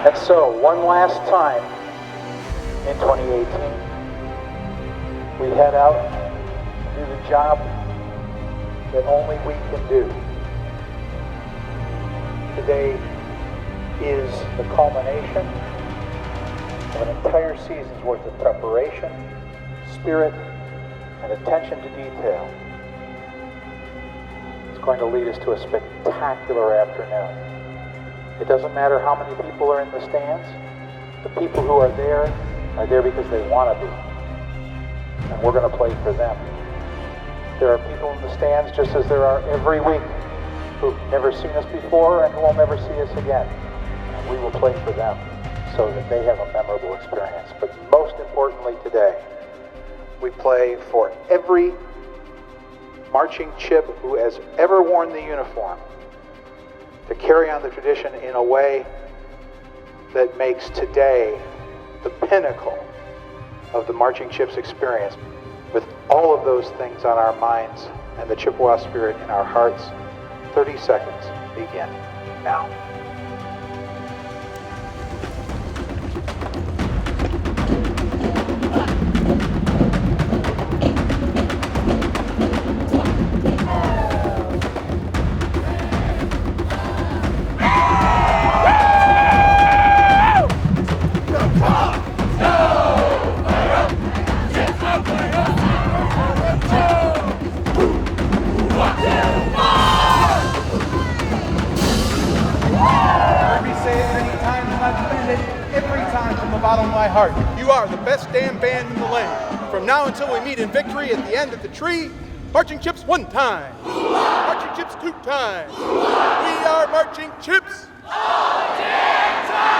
And so, one last time in 2018, we head out to do the job that only we can do. Today is the culmination of an entire season's worth of preparation, spirit, and attention to detail. It's going to lead us to a spectacular afternoon. It doesn't matter how many people are in the stands. The people who are there because they want to be. And we're going to play for them. There are people in the stands, just as there are every week, who've never seen us before and who will never see us again. And we will play for them so that they have a memorable experience. But most importantly today, we play for every marching chip who has ever worn the uniform, to carry on the tradition in a way that makes today the pinnacle of the marching chips experience. With all of those things on our minds and the Chippewa spirit in our hearts, 30 seconds begin now. Bottom of my heart, you are the best damn band in the land. From now until we meet in victory at the end of the tree, marching chips one time, marching chips two times. We are marching chips all damn time.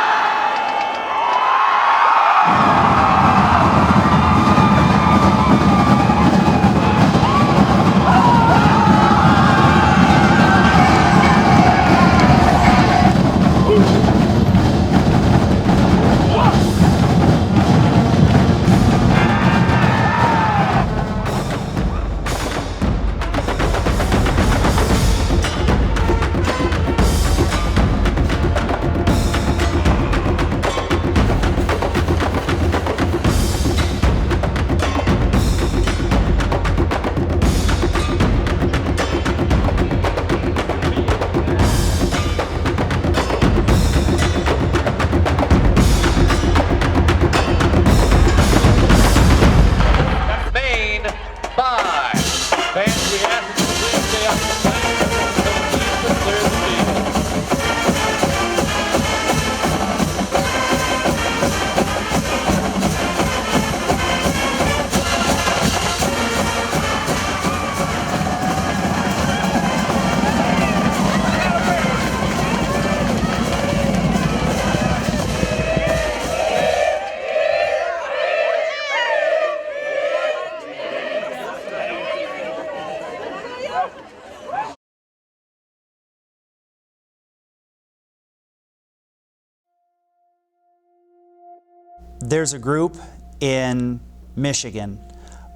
There's a group in Michigan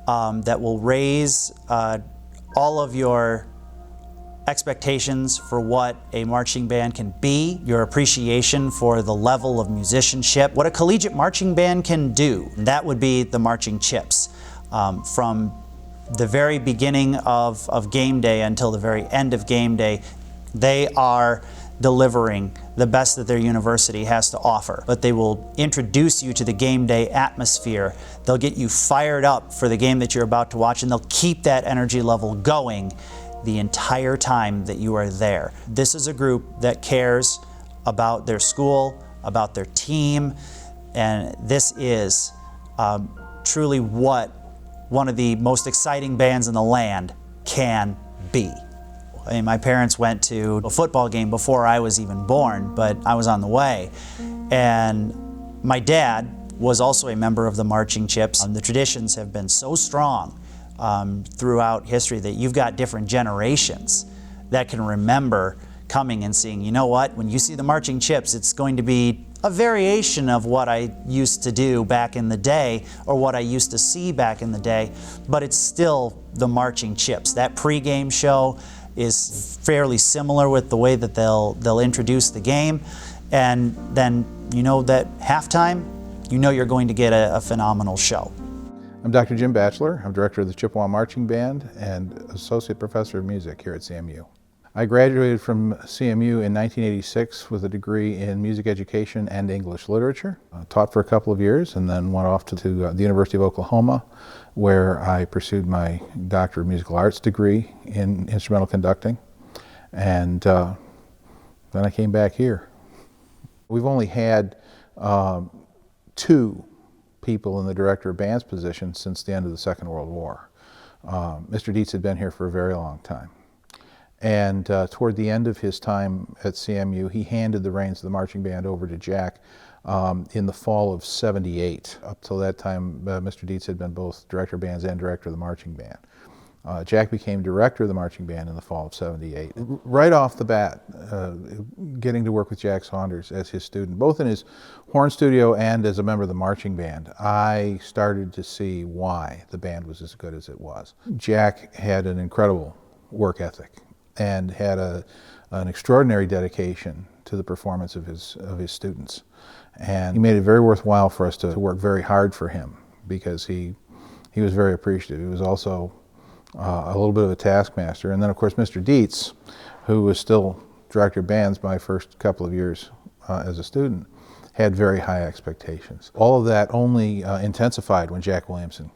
that will raise all of your expectations for what a marching band can be, your appreciation for the level of musicianship, what a collegiate marching band can do. That would be the Marching Chips. From the very beginning of game day until the very end of game day, they are delivering the best that their university has to offer. But they will introduce you to the game day atmosphere. They'll get you fired up for the game that you're about to watch, and they'll keep that energy level going the entire time that you are there. This is a group that cares about their school, about their team, and this is truly what one of the most exciting bands in the land can be. I mean, my parents went to a football game before I was even born, but I was on the way. And my dad was also a member of the Marching Chips. The traditions have been so strong throughout history that you've got different generations that can remember coming and seeing, you know what, when you see the Marching Chips, it's going to be a variation of what I used to do back in the day or what I used to see back in the day, but it's still the Marching Chips. That pregame show is fairly similar with the way that they'll introduce the game, and then you know that halftime, you know you're going to get a phenomenal show. I'm Dr. Jim Batcheller. I'm director of the Chippewa Marching Band and associate professor of music here at CMU. I graduated from CMU in 1986 with a degree in music education and English literature. Taught for a couple of years and then went off to the University of Oklahoma, where I pursued my Doctor of Musical Arts degree in instrumental conducting. And then I came back here. We've only had 2 people in the director of bands position since the end of the Second World War. Mr. Dietz had been here for a very long time. And toward the end of his time at CMU, he handed the reins of the marching band over to Jack in the fall of '78. Up till that time, Mr. Dietz had been both director of bands and director of the marching band. Jack became director of the marching band in the fall of '78. Right off the bat, getting to work with Jack Saunders as his student, both in his horn studio and as a member of the marching band, I started to see why the band was as good as it was. Jack had an incredible work ethic and had an extraordinary dedication to the performance of his students. And he made it very worthwhile for us to work very hard for him, because he was very appreciative. He was also a little bit of a taskmaster. And then, of course, Mr. Dietz, who was still director of bands my first couple of years as a student, had very high expectations. All of that only intensified when Jack Williamson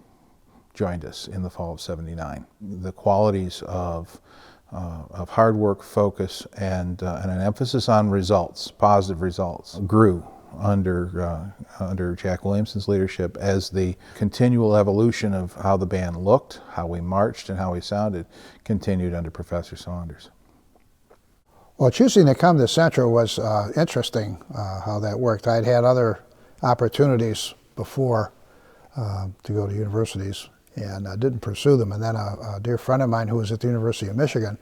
joined us in the fall of '79. The qualities of hard work, focus, and an emphasis on results, positive results, grew under Jack Williamson's leadership as the continual evolution of how the band looked, how we marched, and how we sounded continued under Professor Saunders. Well, choosing to come to Central was interesting how that worked. I'd had other opportunities before to go to universities, and I didn't pursue them. And then a dear friend of mine who was at the University of Michigan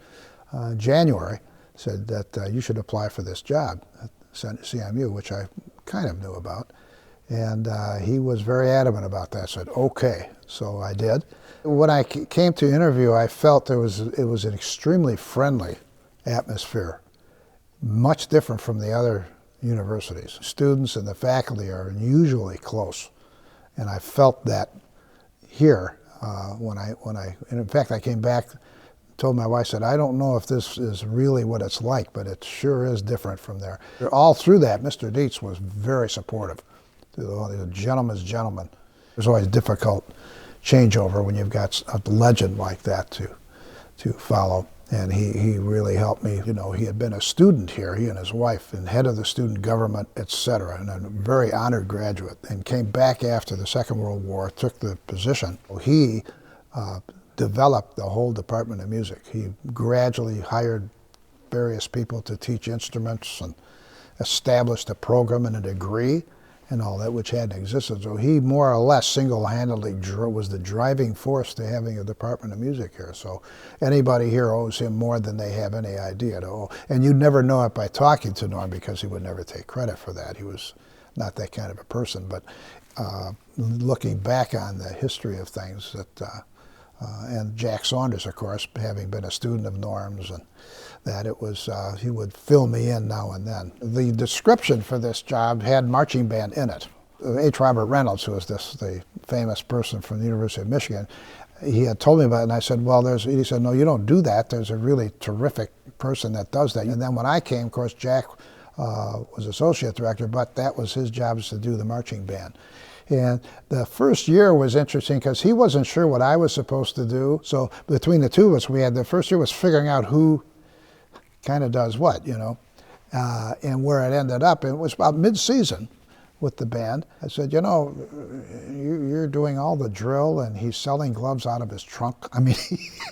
in January said that you should apply for this job at CMU, which I kind of knew about. And he was very adamant about that. I said, okay, so I did. When I came to interview, I felt it was an extremely friendly atmosphere, much different from the other universities. Students and the faculty are unusually close, and I felt that here when I, and in fact, I came back, told my wife, said, I don't know if this is really what it's like, but it sure is different from there. All through that, Mr. Dietz was very supportive. The gentleman's gentleman. There's always difficult changeover when you've got a legend like that to follow. And he really helped me. You know, he had been a student here, he and his wife, and head of the student government, etc., and a very honored graduate, and came back after the Second World War, took the position. He developed the whole Department of Music. He gradually hired various people to teach instruments and established a program and a degree and all that, which hadn't existed. So he more or less single-handedly was the driving force to having a Department of Music here. So anybody here owes him more than they have any idea to owe. And you'd never know it by talking to Norm, because he would never take credit for that. He was not that kind of a person. But looking back on the history of things, and Jack Saunders, of course, having been a student of Norm's, and that it was, he would fill me in now and then. The description for this job had marching band in it. H. Robert Reynolds, who was the famous person from the University of Michigan, he had told me about it, and I said, well, he said, no, you don't do that. There's a really terrific person that does that. And then when I came, of course, Jack was associate director, but that was his job, is to do the marching band. And the first year was interesting because he wasn't sure what I was supposed to do. So between the two of us, the first year was figuring out who kind of does what, you know. And where it ended up, it was about mid-season with the band. I said, you know, you're doing all the drill, and he's selling gloves out of his trunk. I mean,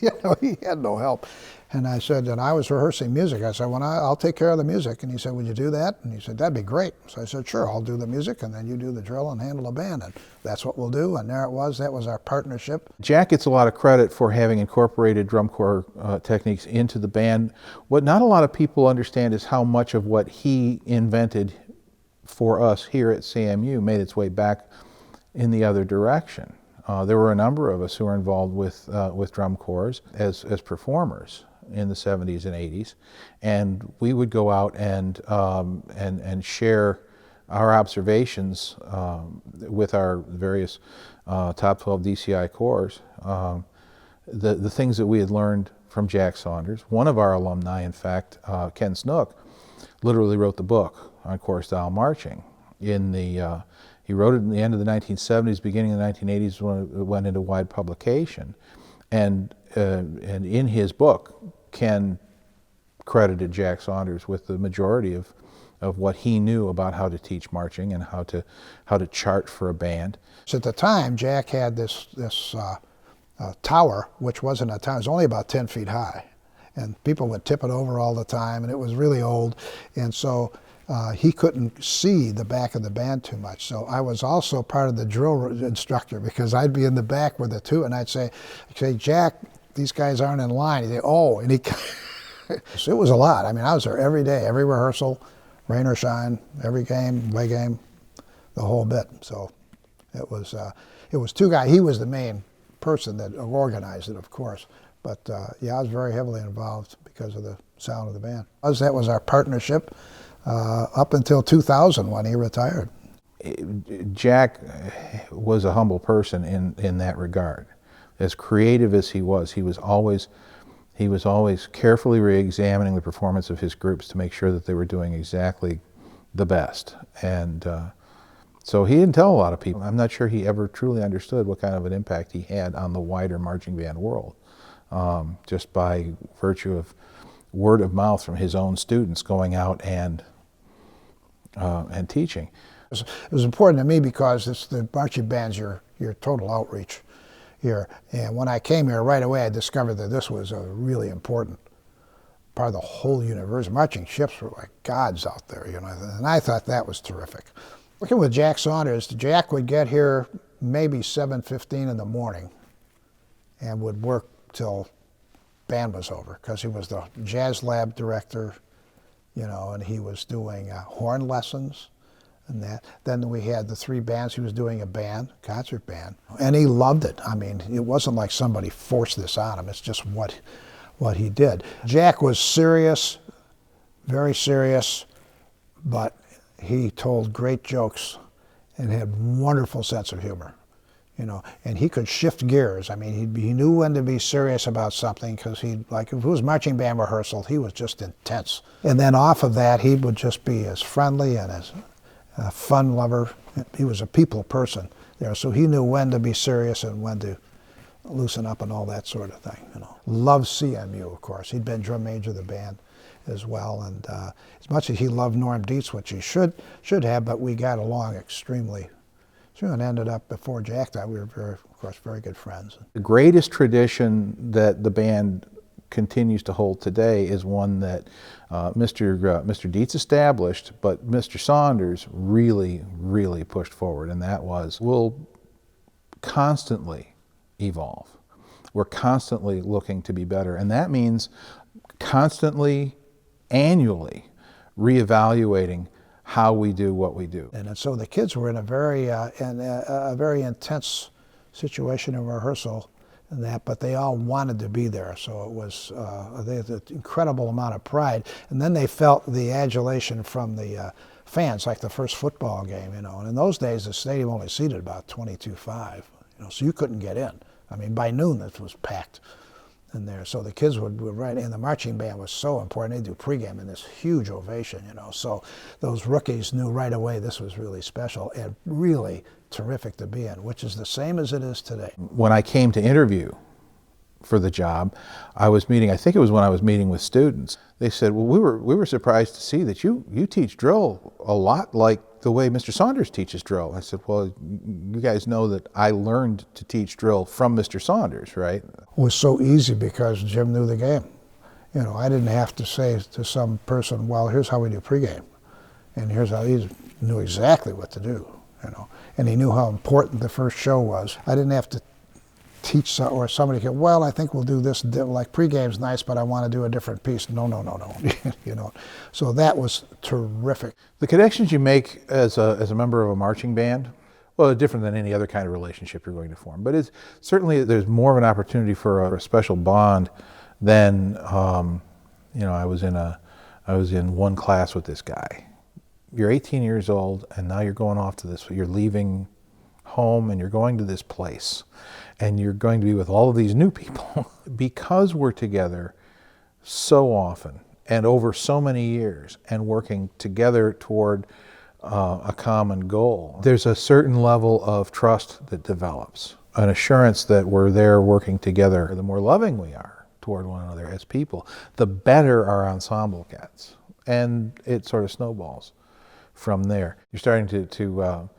you know, he had no help. And I said, and I was rehearsing music. I said, well, I'll take care of the music. And he said, would you do that? And he said, that'd be great. So I said, sure, I'll do the music, and then you do the drill and handle the band. And that's what we'll do. And there it was. That was our partnership. Jack gets a lot of credit for having incorporated drum corps techniques into the band. What not a lot of people understand is how much of what he invented for us here at CMU made its way back in the other direction. There were a number of us who were involved with drum corps as performers. in the 70s and 80s, and we would go out and share our observations with our various top 12 DCI corps, the things that we had learned from Jack Saunders. One of our alumni, in fact, Ken Snook, literally wrote the book on corps style marching. He wrote it in the end of the 1970s, beginning of the 1980s when it went into wide publication. And in his book, Ken credited Jack Saunders with the majority of what he knew about how to teach marching and how to chart for a band. So at the time, Jack had this tower, which wasn't a tower, it was only about 10 feet high. And people would tip it over all the time, and it was really old. And so he couldn't see the back of the band too much. So I was also part of the drill instructor, because I'd be in the back with the two, and I'd say, Jack, these guys aren't in line. He'd say, oh, and so it was a lot. I mean, I was there every day, every rehearsal, rain or shine, every game, away game, the whole bit. So it was two guys. He was the main person that organized it, of course. But yeah, I was very heavily involved because of the sound of the band. That was our partnership up until 2000 when he retired. Jack was a humble person in that regard. As creative as he was always carefully re-examining the performance of his groups to make sure that they were doing exactly the best. And so he didn't tell a lot of people. I'm not sure he ever truly understood what kind of an impact he had on the wider marching band world, just by virtue of word of mouth from his own students going out and teaching. It was important to me because the marching band's your total outreach here. And when I came here right away, I discovered that this was a really important part of the whole university. Marching ships were like gods out there, you know, and I thought that was terrific. Working with Jack Saunders, Jack would get here maybe 7:15 in the morning and would work till band was over, because he was the jazz lab director, you know, and he was doing horn lessons and that. Then we had the three bands. He was doing a band, concert band, and he loved it. I mean, it wasn't like somebody forced this on him. It's just what he did. Jack was serious, very serious, but he told great jokes and had wonderful sense of humor, you know, and he could shift gears. I mean, he knew when to be serious about something, because like if it was marching band rehearsal, he was just intense. And then off of that, he would just be as friendly and as a fun lover. He was a people person there, so he knew when to be serious and when to loosen up and all that sort of thing, you know. Loved CMU, of course. He'd been drum major of the band as well, and as much as he loved Norm Dietz, which he should have, but we got along extremely, and ended up, before Jack died, we were of course very good friends. The greatest tradition that the band continues to hold today is one that Mr. Dietz established, but Mr. Saunders really pushed forward, and that was, we'll constantly evolve. We're constantly looking to be better, and that means constantly, annually reevaluating how we do what we do. And so the kids were in a very intense situation in rehearsal, and that, but they all wanted to be there. So it was they had an incredible amount of pride, and then they felt the adulation from the fans, like the first football game, you know. And in those days, the stadium only seated about 22,500, you know, so you couldn't get in. I mean, by noon it was packed in there. So the kids would right, and the marching band was so important. They'd do pregame in this huge ovation, you know. So those rookies knew right away this was really special and really terrific to be in, which is the same as it is today. When I came to interview for the job, I think it was when I was meeting with students, they said, well, we were surprised to see that you teach drill a lot like the way Mr. Saunders teaches drill. I said, well, you guys know that I learned to teach drill from Mr. Saunders, right? It was so easy because Jim knew the game. You know, I didn't have to say to some person, well, here's how we do pregame, and here's how. He knew exactly what to do, you know, and he knew how important the first show was. I didn't have to teach, or somebody could, well, I think we'll do this, like pregame's nice, but I want to do a different piece. No, you know. So that was terrific. The connections you make as a member of a marching band, well, different than any other kind of relationship you're going to form, but it's certainly, there's more of an opportunity for a special bond then I was in one class with this guy. You're 18 years old, and now you're going off to this. You're leaving home, and you're going to this place, and you're going to be with all of these new people because we're together so often and over so many years and working together toward a common goal. There's a certain level of trust that develops, an assurance that we're there working together. The more loving we are toward one another as people, the better our ensemble gets, and it sort of snowballs from there. You're starting to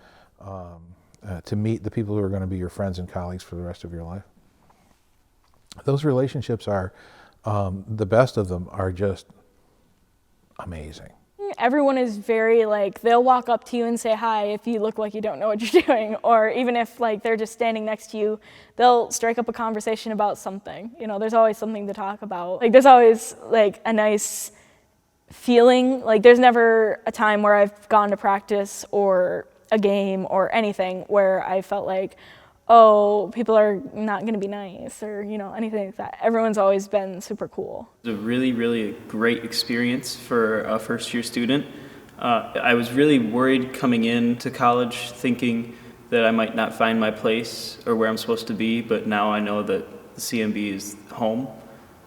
meet the people who are going to be your friends and colleagues for the rest of your life. Those relationships are, the best of them are just amazing. Everyone is very they'll walk up to you and say hi if you look like you don't know what you're doing, or even if they're just standing next to you, they'll strike up a conversation about something. There's always something to talk about. There's always a nice feeling. There's never a time where I've gone to practice or a game or anything where I felt oh, people are not going to be nice or, anything like that. Everyone's always been super cool. It was a really, really great experience for a first-year student. I was really worried coming into college thinking that I might not find my place or where I'm supposed to be, but now I know that the CMB is home,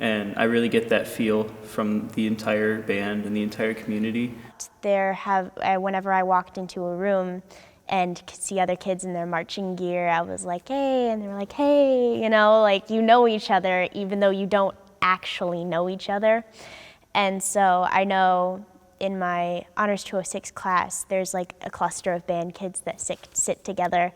and I really get that feel from the entire band and the entire community. Whenever I walked into a room and could see other kids in their marching gear, I was like, hey, and they were like, hey, you know each other even though you don't actually know each other. And so I know in my Honors 206 class, there's a cluster of band kids that sit together,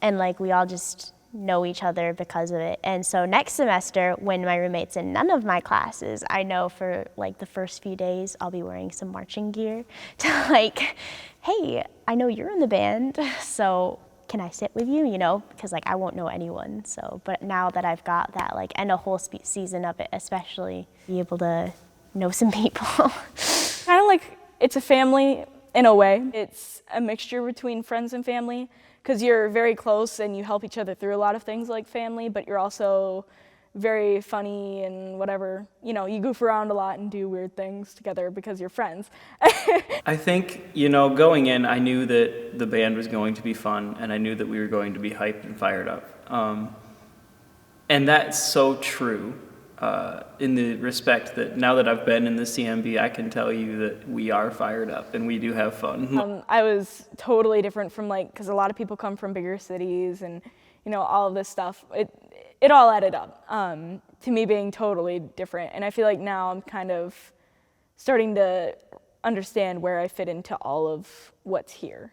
and we all just know each other because of it. And so next semester, when my roommate's in none of my classes, I know for the first few days I'll be wearing some marching gear to hey, I know you're in the band, so can I sit with you, because I won't know anyone. So, but now that I've got that and a whole season of it, especially be able to know some people. Kind of it's a family in a way. It's a mixture between friends and family, because you're very close and you help each other through a lot of things like family, but you're also very funny and whatever. You goof around a lot and do weird things together because you're friends. I think, going in, I knew that the band was going to be fun, and I knew that we were going to be hyped and fired up. And that's so true in the respect that now that I've been in the CMB, I can tell you that we are fired up and we do have fun. I was totally different from because a lot of people come from bigger cities and, all of this stuff. It all added up to me being totally different. And I feel now I'm kind of starting to understand where I fit into all of what's here.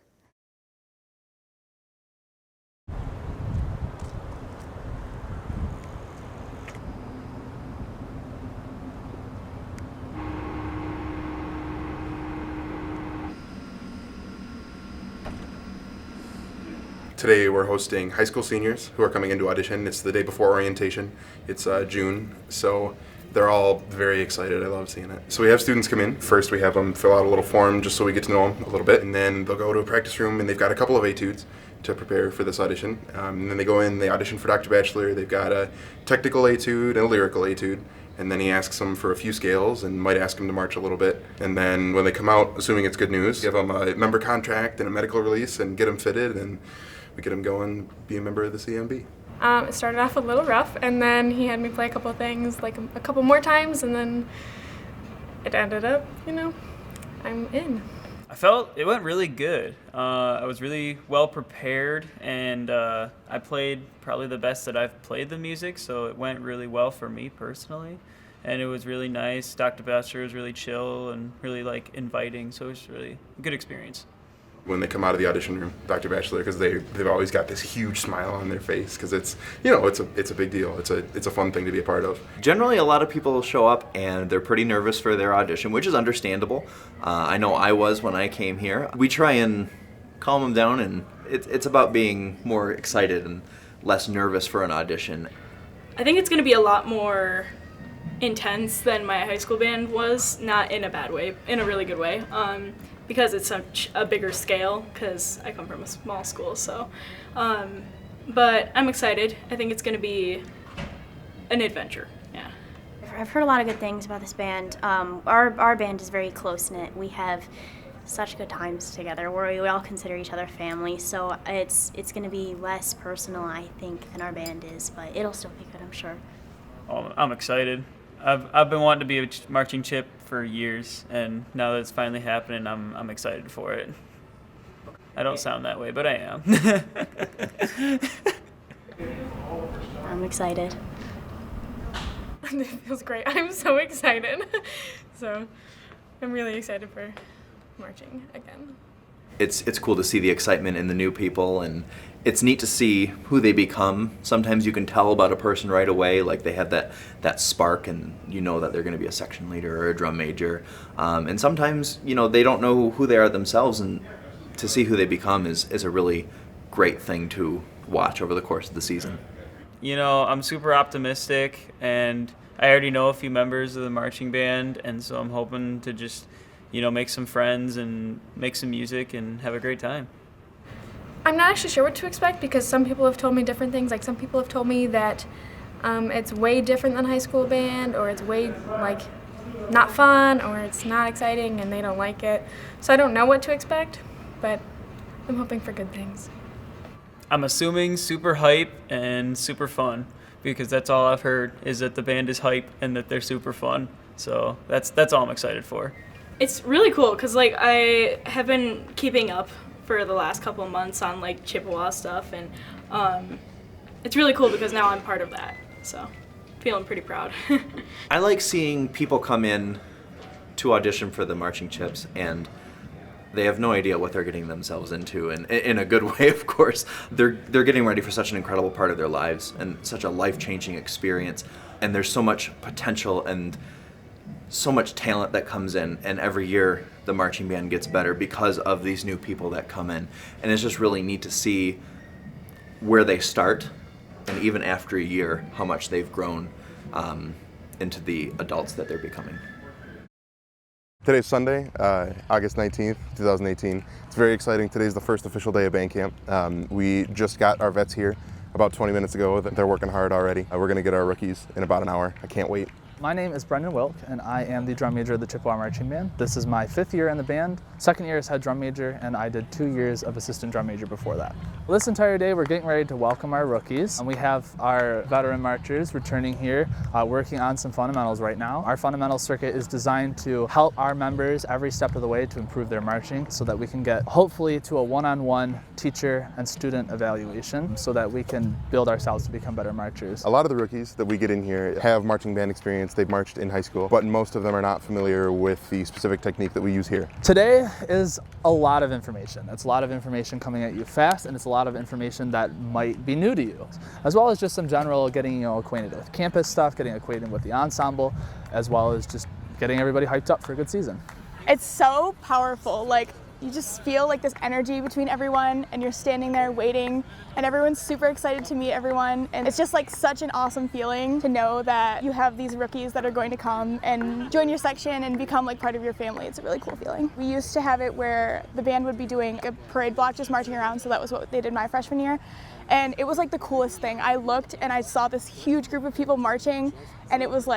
Today we're hosting high school seniors who are coming into audition. It's the day before orientation. It's June, so they're all very excited. I love seeing it. So we have students come in. First we have them fill out a little form just so we get to know them a little bit, and then they'll go to a practice room and they've got a couple of etudes to prepare for this audition. And then they go in, they audition for Dr. Batcheller. They've got a technical etude and a lyrical etude. And then he asks them for a few scales and might ask them to march a little bit. And then when they come out, assuming it's good news, give them a member contract and a medical release and get them fitted, and we get them going, be a member of the CMB. It started off a little rough, and then he had me play a couple of things, a couple more times, and then it ended up, I'm in. I felt it went really good. I was really well prepared, and I played probably the best that I've played the music, so it went really well for me personally. And it was really nice. Dr. Batcheller was really chill and really inviting, so it was really a good experience. When they come out of the audition room, Dr. Batcheller, because they've always got this huge smile on their face, because it's a big deal. It's a fun thing to be a part of. Generally, a lot of people show up and they're pretty nervous for their audition, which is understandable. I know I was when I came here. We try and calm them down, and it's about being more excited and less nervous for an audition. I think it's going to be a lot more intense than my high school band was, not in a bad way, in a really good way. Because it's such a bigger scale, because I come from a small school, so. But I'm excited. I think it's going to be an adventure, yeah. I've heard a lot of good things about this band. Our band is very close-knit. We have such good times together. We all consider each other family, so it's going to be less personal, I think, than our band is, but it'll still be good, I'm sure. Oh, I'm excited. I've been wanting to be a marching chip for years, and now that it's finally happening, I'm excited for it. I don't sound that way, but I am. I'm excited. It feels great. I'm so excited. So I'm really excited for marching again. It's cool to see the excitement in the new people, and it's neat to see who they become. Sometimes you can tell about a person right away, like they have that spark, and you know that they're going to be a section leader or a drum major. And sometimes, they don't know who they are themselves, and to see who they become is a really great thing to watch over the course of the season. I'm super optimistic, and I already know a few members of the marching band, and so I'm hoping to just make some friends and make some music and have a great time. I'm not actually sure what to expect because some people have told me different things. Like some people have told me that it's way different than high school band, or it's way not fun, or it's not exciting and they don't like it. So I don't know what to expect, but I'm hoping for good things. I'm assuming super hype and super fun, because that's all I've heard is that the band is hype and that they're super fun. So that's all I'm excited for. It's really cool because I have been keeping up for the last couple of months on Chippewa stuff, and it's really cool because now I'm part of that. So feeling pretty proud. I like seeing people come in to audition for the Marching Chips, and they have no idea what they're getting themselves into, and in a good way, of course. They're getting ready for such an incredible part of their lives and such a life-changing experience, and there's so much potential and so much talent that comes in, and every year the marching band gets better because of these new people that come in, and it's just really neat to see where they start, and even after a year, how much they've grown into the adults that they're becoming. Today's Sunday, August 19th, 2018. It's very exciting. Today's the first official day of band camp. We just got our vets here about 20 minutes ago. They're working hard already. We're going to get our rookies in about an hour. I can't wait. My name is Brendan Wilk, and I am the drum major of the Chippewa Marching Band. This is my 5th year in the band, 2nd year as head drum major, and I did 2 years of assistant drum major before that. Well, this entire day we're getting ready to welcome our rookies, and we have our veteran marchers returning here, working on some fundamentals right now. Our fundamental circuit is designed to help our members every step of the way to improve their marching, so that we can get hopefully to a one-on-one teacher and student evaluation, so that we can build ourselves to become better marchers. A lot of the rookies that we get in here have marching band experience. They've marched in high school, but most of them are not familiar with the specific technique that we use here. Today is a lot of information. It's a lot of information coming at you fast, and it's a lot of information that might be new to you, as well as just some general getting acquainted with campus stuff, getting acquainted with the ensemble, as well as just getting everybody hyped up for a good season. It's so powerful. You just feel this energy between everyone, and you're standing there waiting, and everyone's super excited to meet everyone, and it's just such an awesome feeling to know that you have these rookies that are going to come and join your section and become part of your family. It's a really cool feeling. We used to have it where the band would be doing a parade block, just marching around, so that was what they did my freshman year, and it was the coolest thing. I looked and I saw this huge group of people marching, and it was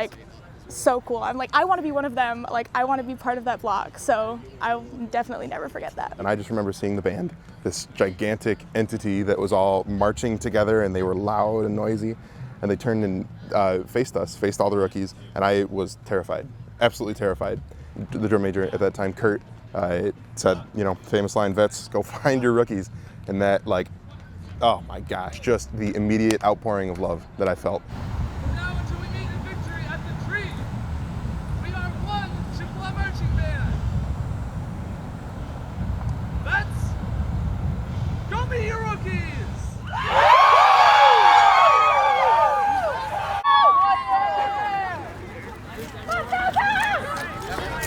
so cool. I'm I want to be one of them. I want to be part of that block. So I'll definitely never forget that. And I just remember seeing the band, this gigantic entity that was all marching together, and they were loud and noisy, and they turned and faced all the rookies, and I was terrified, absolutely terrified. The drum major at that time, Kurt, said, famous line, vets, go find your rookies. And that oh my gosh, just the immediate outpouring of love that I felt.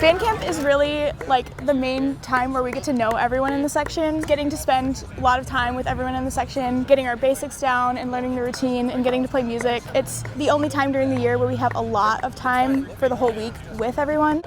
Band camp is really the main time where we get to know everyone in the section, getting to spend a lot of time with everyone in the section, getting our basics down and learning the routine and getting to play music. It's the only time during the year where we have a lot of time for the whole week with everyone.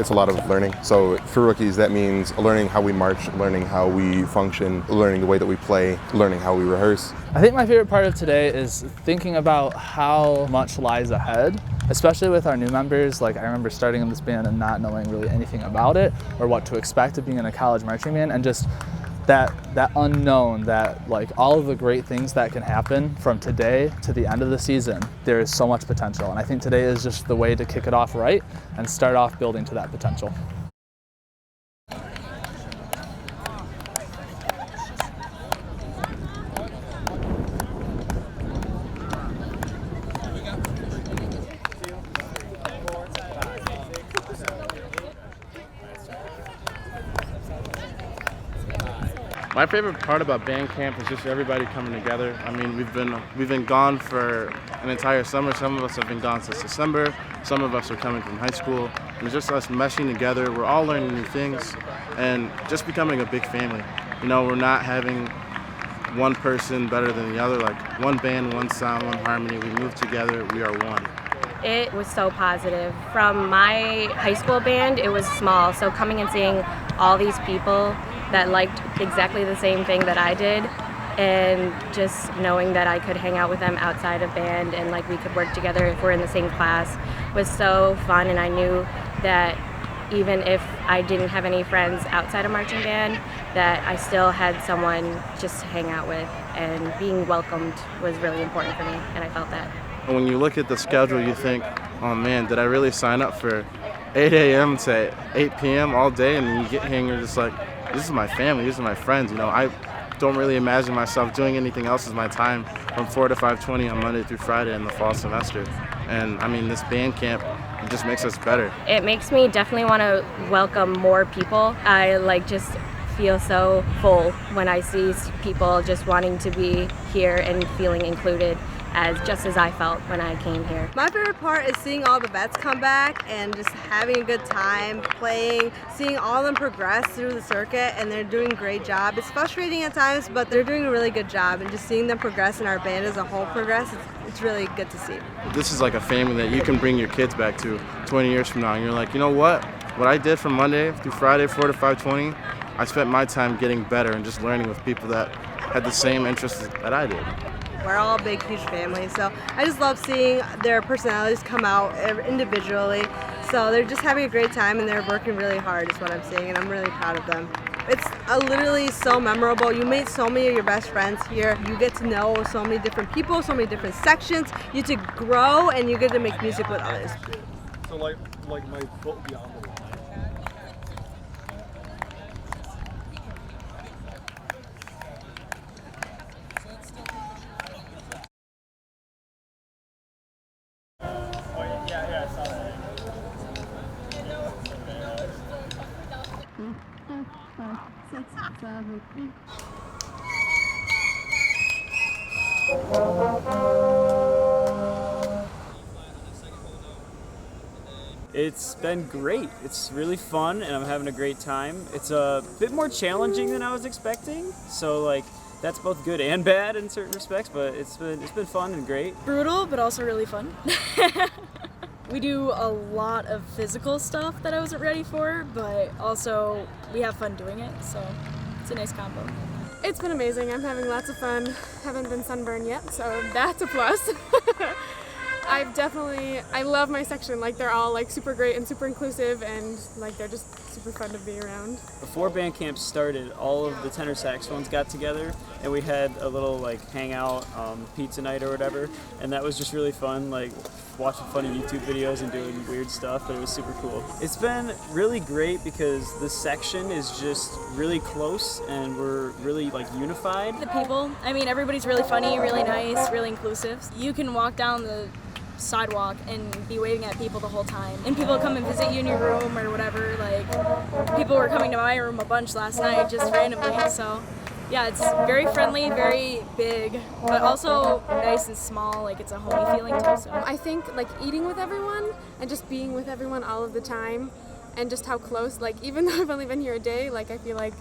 It's a lot of learning. So for rookies, that means learning how we march, learning how we function, learning the way that we play, learning how we rehearse. I think my favorite part of today is thinking about how much lies ahead, especially with our new members. Like, I remember starting in this band and not knowing really anything about it or what to expect of being in a college marching band, and just that unknown, that like all of the great things that can happen from today to the end of the season. There is so much potential, and I think today is just the way to kick it off right and start off building to that potential. My favorite part about band camp is just everybody coming together. I mean, we've been gone for an entire summer. Some of us have been gone since December. Some of us are coming from high school. And it's just us meshing together. We're all learning new things and just becoming a big family. You know, we're not having one person better than the other. Like, one band, one sound, one harmony. We move together. We are one. It was so positive. From my high school band, it was small. So coming and seeing all these people that liked exactly the same thing that I did, and just knowing that I could hang out with them outside of band and like we could work together if we're in the same class was so fun. And I knew that even if I didn't have any friends outside of marching band, that I still had someone just to hang out with, and being welcomed was really important for me, and I felt that. When you look at the schedule, you think, oh man, did I really sign up for 8 a.m. to 8 p.m. all day? And then you get here and you're just like, this is my family, these are my friends. You know, I don't really imagine myself doing anything else with my time from 4 to 5:20 on Monday through Friday in the fall semester. And I mean, this band camp, it just makes us better. It makes me definitely want to welcome more people. I like just feel so full when I see people just wanting to be here and feeling included, just as I felt when I came here. My favorite part is seeing all the vets come back and just having a good time playing, seeing all of them progress through the circuit, and they're doing a great job. It's frustrating at times, but they're doing a really good job, and just seeing them progress and our band as a whole progress, it's really good to see. This is like a family that you can bring your kids back to 20 years from now, and you're like, you know what I did from Monday through Friday, 4 to 5:20, I spent my time getting better and just learning with people that had the same interests that I did. We're all a big, huge family, so I just love seeing their personalities come out individually. So they're just having a great time and they're working really hard is what I'm seeing, and I'm really proud of them. It's literally so memorable. You meet so many of your best friends here. You get to know so many different people, so many different sections. You get to grow and you get to make music with others. So like my foot would be on the line. It's been great. It's really fun and I'm having a great time. It's a bit more challenging than I was expecting, so like that's both good and bad in certain respects, but it's been fun and great. Brutal, but also really fun. We do a lot of physical stuff that I wasn't ready for, but also we have fun doing it, so it's a nice combo. It's been amazing. I'm having lots of fun. Haven't been sunburned yet, so that's a plus. I love my section. Like, they're all like super great and super inclusive, and like they're just super fun to be around. Before band camp started, all of the tenor saxophones got together and we had a little like hangout, pizza night or whatever, and that was just really fun, like watching funny YouTube videos and doing weird stuff, but it was super cool. It's been really great because the section is just really close and we're really like unified. The people, I mean, everybody's really funny, really nice, really inclusive. You can walk down the sidewalk and be waving at people the whole time, and people come and visit you in your room or whatever. Like, people were coming to my room a bunch last night just randomly, so yeah, it's very friendly, very big, but also nice and small. Like, it's a homey feeling too. So I think like eating with everyone and just being with everyone all of the time, and just how close, like even though I've only been here a day, like I feel like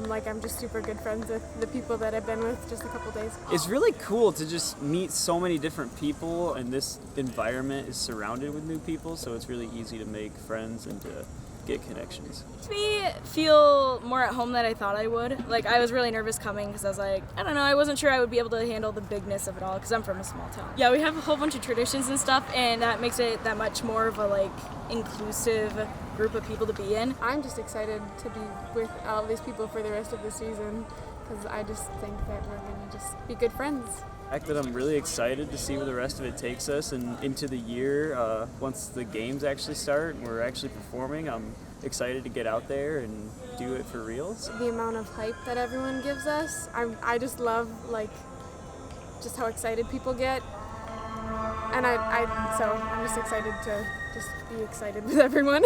Like I'm just super good friends with the people that I've been with just a couple days. It's really cool to just meet so many different people, and this environment is surrounded with new people, so it's really easy to make friends and to get connections. Makes me feel more at home than I thought I would. Like, I was really nervous coming because I was like, I don't know, I wasn't sure I would be able to handle the bigness of it all because I'm from a small town. Yeah, we have a whole bunch of traditions and stuff, and that makes it that much more of a like inclusive group of people to be in. I'm just excited to be with all of these people for the rest of the season because I just think that we're going to just be good friends. The fact that I'm really excited to see where the rest of it takes us and into the year. Once the games actually start and we're actually performing, I'm excited to get out there and do it for real. The amount of hype that everyone gives us, I just love like just how excited people get, and so I'm just excited to just be excited with everyone.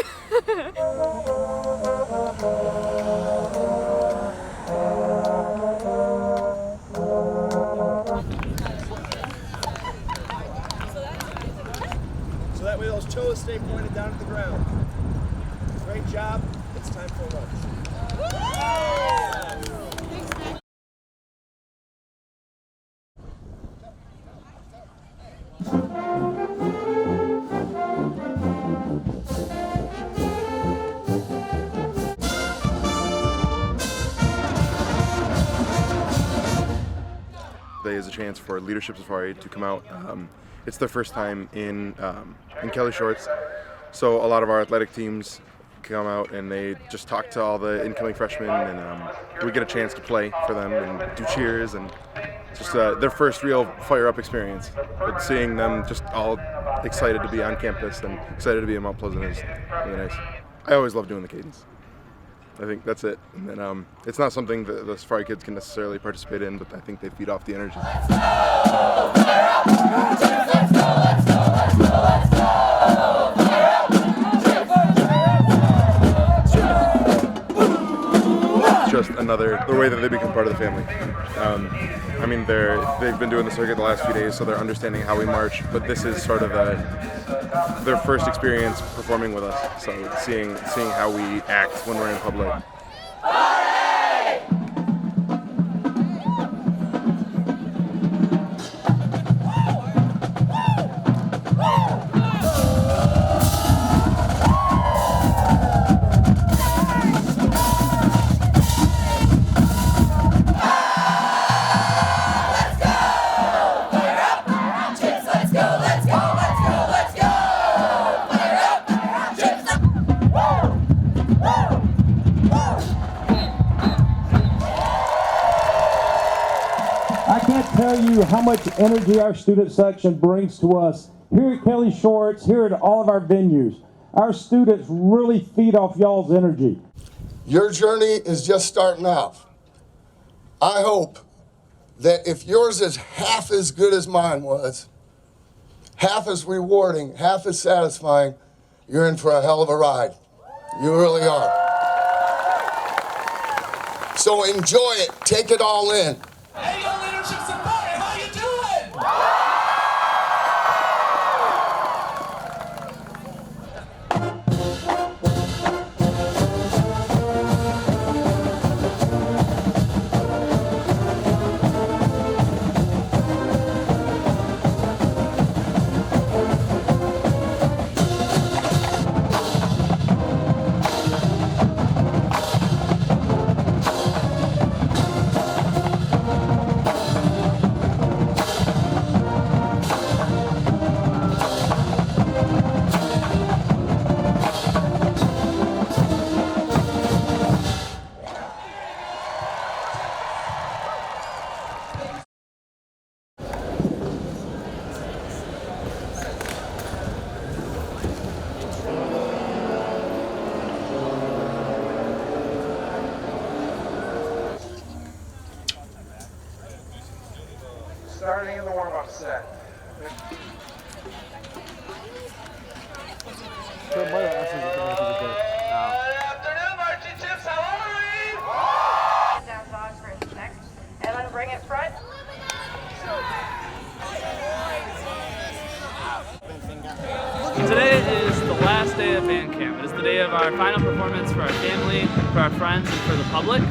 So that way those toes stay pointed down to the ground. Great job. It's time for lunch. Today is a chance for Leadership Safari to come out. It's their first time in Kelly Shorts, so a lot of our athletic teams come out and they just talk to all the incoming freshmen, and we get a chance to play for them and do cheers, and just their first real fire-up experience. But seeing them just all excited to be on campus and excited to be in Mount Pleasant is really nice. I always love doing the cadence. I think that's it. And then it's not something that the Safari kids can necessarily participate in, but I think they feed off the energy. Just the way that they become part of the family. I mean, they've been doing the circuit the last few days, so they're understanding how we march, but this is sort of their first experience performing with us, so seeing how we act when we're in public. Tell you how much energy our student section brings to us here at Kelly Shorts, here at all of our venues. Our students really feed off y'all's energy. Your journey is just starting out. I hope that if yours is half as good as mine was, half as rewarding, half as satisfying, you're in for a hell of a ride. You really are. So enjoy it, take it all in. Hey, yo, Leadership Safari, how you doing? Starting in the warm-up set. Good afternoon, Marching Chips. How are we? Down dogs for a sec. And then bring it front. Today is the last day of band camp. It is the day of our final performance for our family, for our friends, and for the public.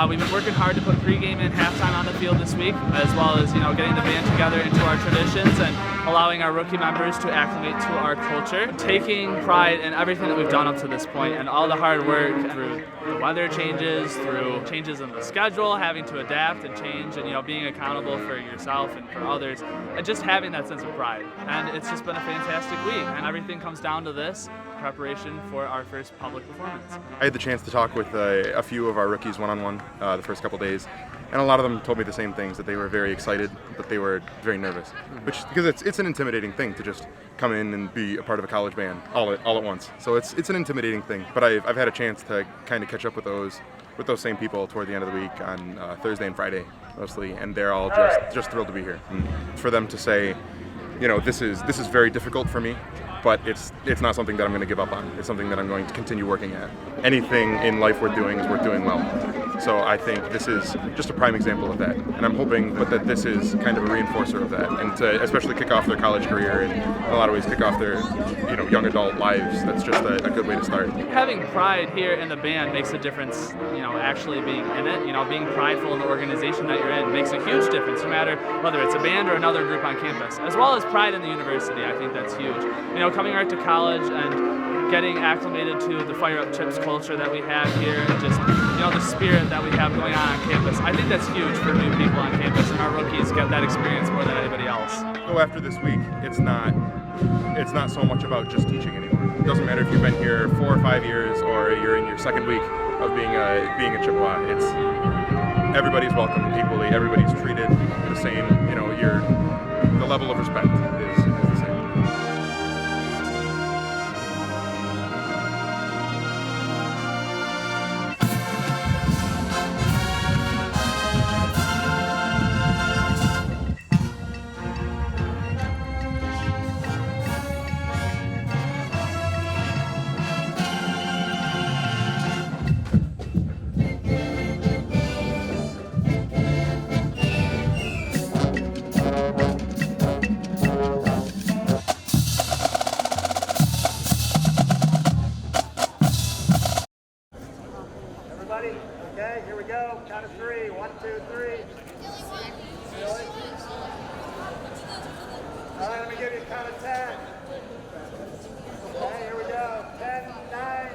We've been working hard to put pregame and halftime on the field this week, as well as getting the band together into our traditions and allowing our rookie members to acclimate to our culture. Taking pride in everything that we've done up to this point and all the hard work through the weather changes, through changes in the schedule, having to adapt and change, and being accountable for yourself and for others, and just having that sense of pride. And it's just been a fantastic week, and everything comes down to this preparation for our first public performance. I had the chance to talk with a few of our rookies one-on-one the first couple days, and a lot of them told me the same things, that they were very excited, but they were very nervous, because it's an intimidating thing to just come in and be a part of a college band all at once. So it's an intimidating thing, but I've had a chance to kind of catch up with those same people toward the end of the week on Thursday and Friday mostly, and they're all just thrilled to be here. And for them to say, this is very difficult for me, but it's not something that I'm going to give up on. It's something that I'm going to continue working at. Anything in life worth doing is worth doing well. So I think this is just a prime example of that. And I'm hoping that this is kind of a reinforcer of that, and to especially kick off their college career and in a lot of ways kick off their young adult lives. That's just a good way to start. Having pride here in the band makes a difference, actually being in it. Being prideful in the organization that you're in makes a huge difference, no matter whether it's a band or another group on campus, as well as pride in the university. I think that's huge. Coming right to college and getting acclimated to the Fire Up Chips culture that we have here, and just the spirit that we have going on campus. I think that's huge for new people on campus, and our rookies get that experience more than anybody else. So after this week, it's not so much about just teaching anymore. It doesn't matter if you've been here 4 or 5 years or you're in your second week of being a Chippewa. It's everybody's welcome equally. Everybody's treated the same. The level of respect is the same. Okay, here we go. Count of 3. 1, 2, 3. All right, let me give you a count of 10. Okay, here we go. 10, 9.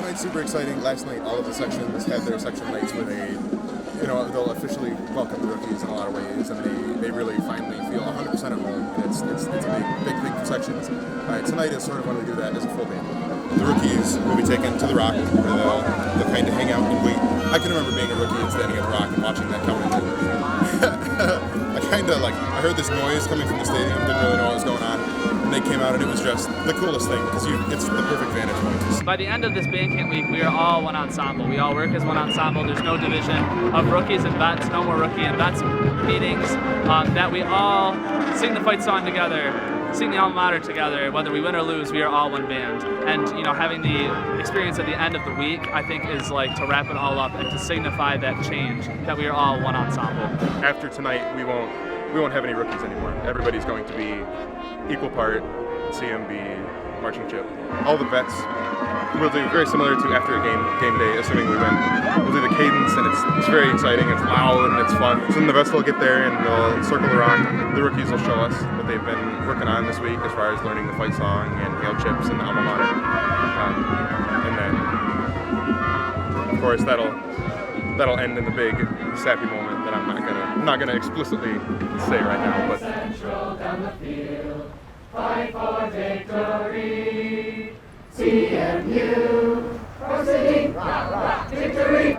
tonight's super exciting. Last night, all of the sections had their section nights where they'll officially welcome the rookies in a lot of ways, and they really finally feel 100% at home. And it's a big thing for sections. Tonight is sort of when we do that as a full band. The rookies will be taken to the Rock, where they'll kind of hang out and wait. I can remember being a rookie and standing at the Rock and watching that count. I heard this noise coming from the stadium, didn't really know what was going on. And they came out and it was just the coolest thing because it's the perfect vantage point. By the end of this band camp week, we are all one ensemble. We all work as one ensemble. There's no division of rookies and vets, no more rookie and vets meetings, that we all sing the fight song together, sing the alma mater together. Whether we win or lose, we are all one band. And having the experience at the end of the week, I think, is like to wrap it all up and to signify that change, that we are all one ensemble. After tonight, we won't have any rookies anymore. Everybody's going to be equal part CMB, marching chip. All the vets will do very similar to after a game day, assuming we win. We'll do the cadence, and it's very exciting, it's loud, and it's fun. So then the vets will get there and they'll circle the rock. The rookies will show us what they've been working on this week as far as learning the fight song and hail chips and the alma mater. And then, of course, that'll end in the big sappy moment that I'm not gonna explicitly say right now, but. Central down the field, fight for victory. CMU, varsity, rock, rock, victory.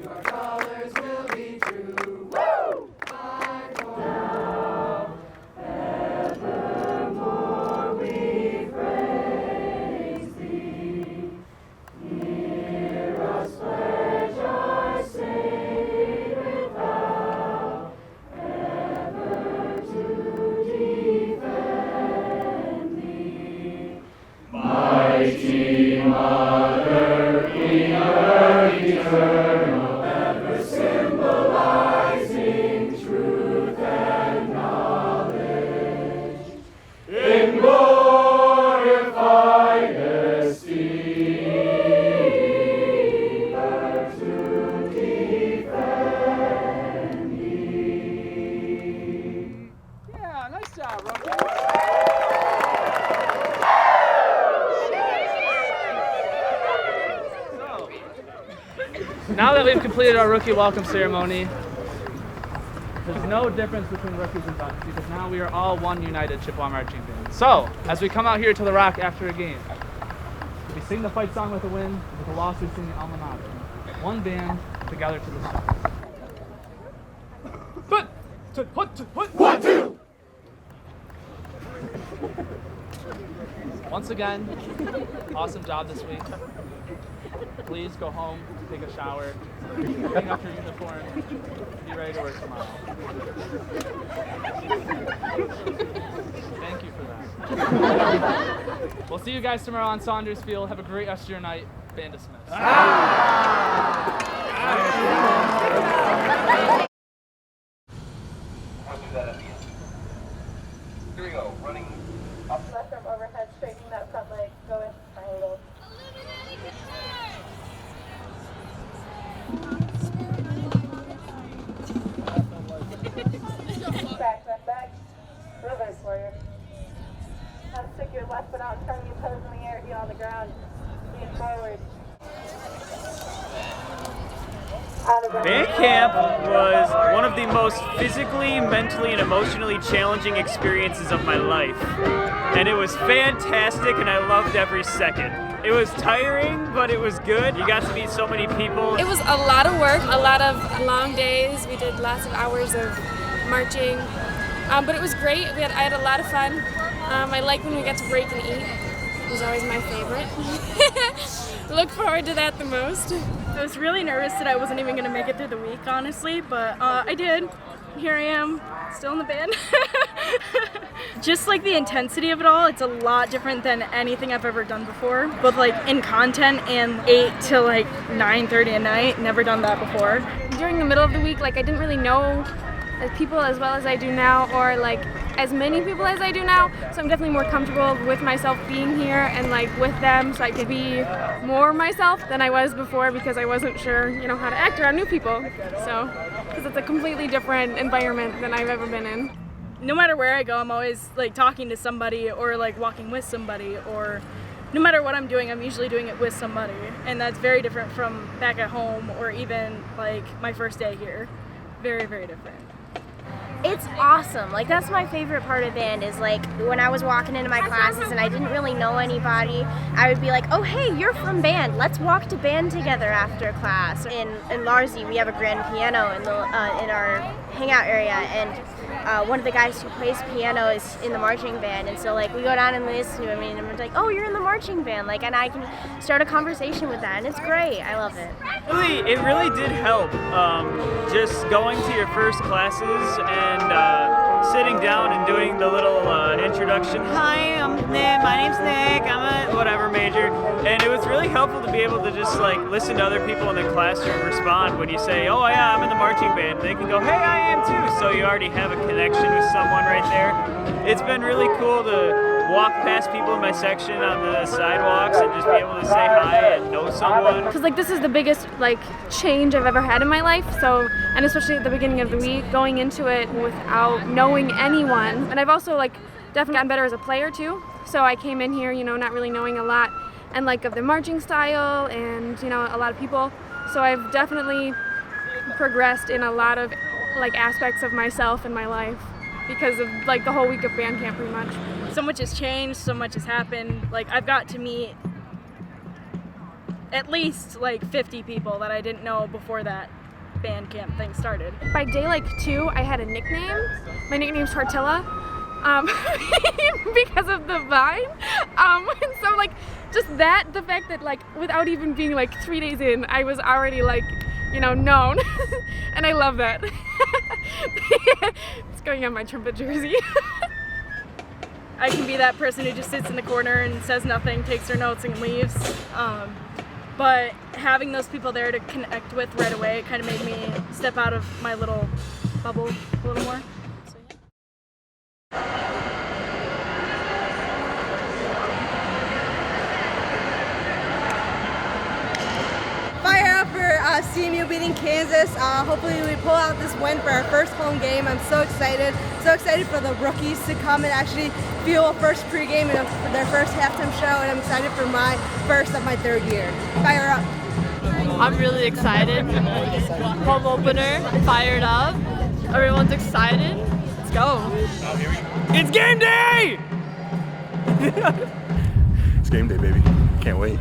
Our colors will be true. Woo! Fight for now, evermore we praise thee. Hear us pledge our sacred vow, ever to defend thee. Mighty Mother, Queen of Earth eternal, ever symbolizing truth and knowledge, in glorified esteem, ever to defend thee. Yeah, nice job, Rocky. Now that we've completed our rookie welcome ceremony, there's no difference between rookies and vets because now we are all one united Chippewa Marching Band. So, as we come out here to the Rock after a game, we sing the fight song with a win, with a loss we sing the alma mater. One band, together to the stars. One, two. Once again, awesome job this week. Please go home, take a shower, hang up your uniform, be ready to work tomorrow. Thank you for that. We'll see you guys tomorrow on Saunders Field. Have a great rest of your night. Band dismissed. Here we go, running up. Left arm overhead, straightening that front leg, go in, triangle. Back. Reverse warrior. Now stick your left foot out, turn your toes in the air, heel on the ground. Lean forward. Band camp was one of the most physically, mentally, and emotionally challenging experiences of my life. And it was fantastic, and I loved every second. It was tiring, but it was good. You got to meet so many people. It was a lot of work, a lot of long days. We did lots of hours of marching, but it was great. I had a lot of fun. I like when we got to break and eat. It was always my favorite. Look forward to that the most. I was really nervous that I wasn't even going to make it through the week, honestly, but I did. Here I am, still in the band. Just like the intensity of it all, it's a lot different than anything I've ever done before, both like in content and 8 to like 9:30 at night. Never done that before. During the middle of the week, like I didn't really know people as well as I do now, or like as many people as I do now, so I'm definitely more comfortable with myself being here and like with them, so I could be more myself than I was before because I wasn't sure, how to act around new people. So, because it's a completely different environment than I've ever been in. No matter where I go, I'm always like talking to somebody or like walking with somebody or no matter what I'm doing, I'm usually doing it with somebody, and that's very different from back at home or even like my first day here. Very, very different. It's awesome. Like, that's my favorite part of band is like when I was walking into my classes and I didn't really know anybody, I would be like, oh hey, you're from band, let's walk to band together after class. In Larzi, we have a grand piano in our hangout area, and one of the guys who plays piano is in the marching band, and so like we go down and listen to him, and we're like, oh, you're in the marching band, like, and I can start a conversation with that, and it's great. I love it. It really did help. Just going to your first classes and sitting down and doing the little introduction. Hi, I'm Nick. My name's Nick. I'm a whatever major, and it was really helpful to be able to just like listen to other people in the classroom respond when you say, oh yeah, I'm in the marching band. They can go, hey, I am too. So you already have a connection with someone right there. It's been really cool to walk past people in my section on the sidewalks and just be able to say hi and know someone. Because like this is the biggest like change I've ever had in my life. So, and especially at the beginning of the week, going into it without knowing anyone. And I've also like definitely gotten better as a player too. So I came in here, you know, not really knowing a lot and like of the marching style and, you know, a lot of people. So I've definitely progressed in a lot of like aspects of myself and my life because of like the whole week of band camp pretty much. So much has changed, so much has happened. Like, I've got to meet at least like 50 people that I didn't know before that band camp thing started. By day like 2, I had a nickname. My nickname's Tortilla, because of the vine. And so like just that, the fact that like without even being like 3 days in, I was already like, you know, known. And I love that. It's going on my trumpet jersey. I can be that person who just sits in the corner and says nothing, takes their notes and leaves. But having those people there to connect with right away kind of made me step out of my little bubble a little more. So, yeah. Fire up for CMU beating Kansas. Hopefully we pull out this win for our first home game. I'm so excited for the rookies to come and actually feel a first pregame and their first halftime show, and I'm excited for my first of my 3rd year. Fire up. I'm really excited. Home opener, fired up. Everyone's excited. Let's go. It's game day! It's game day, baby. Can't wait.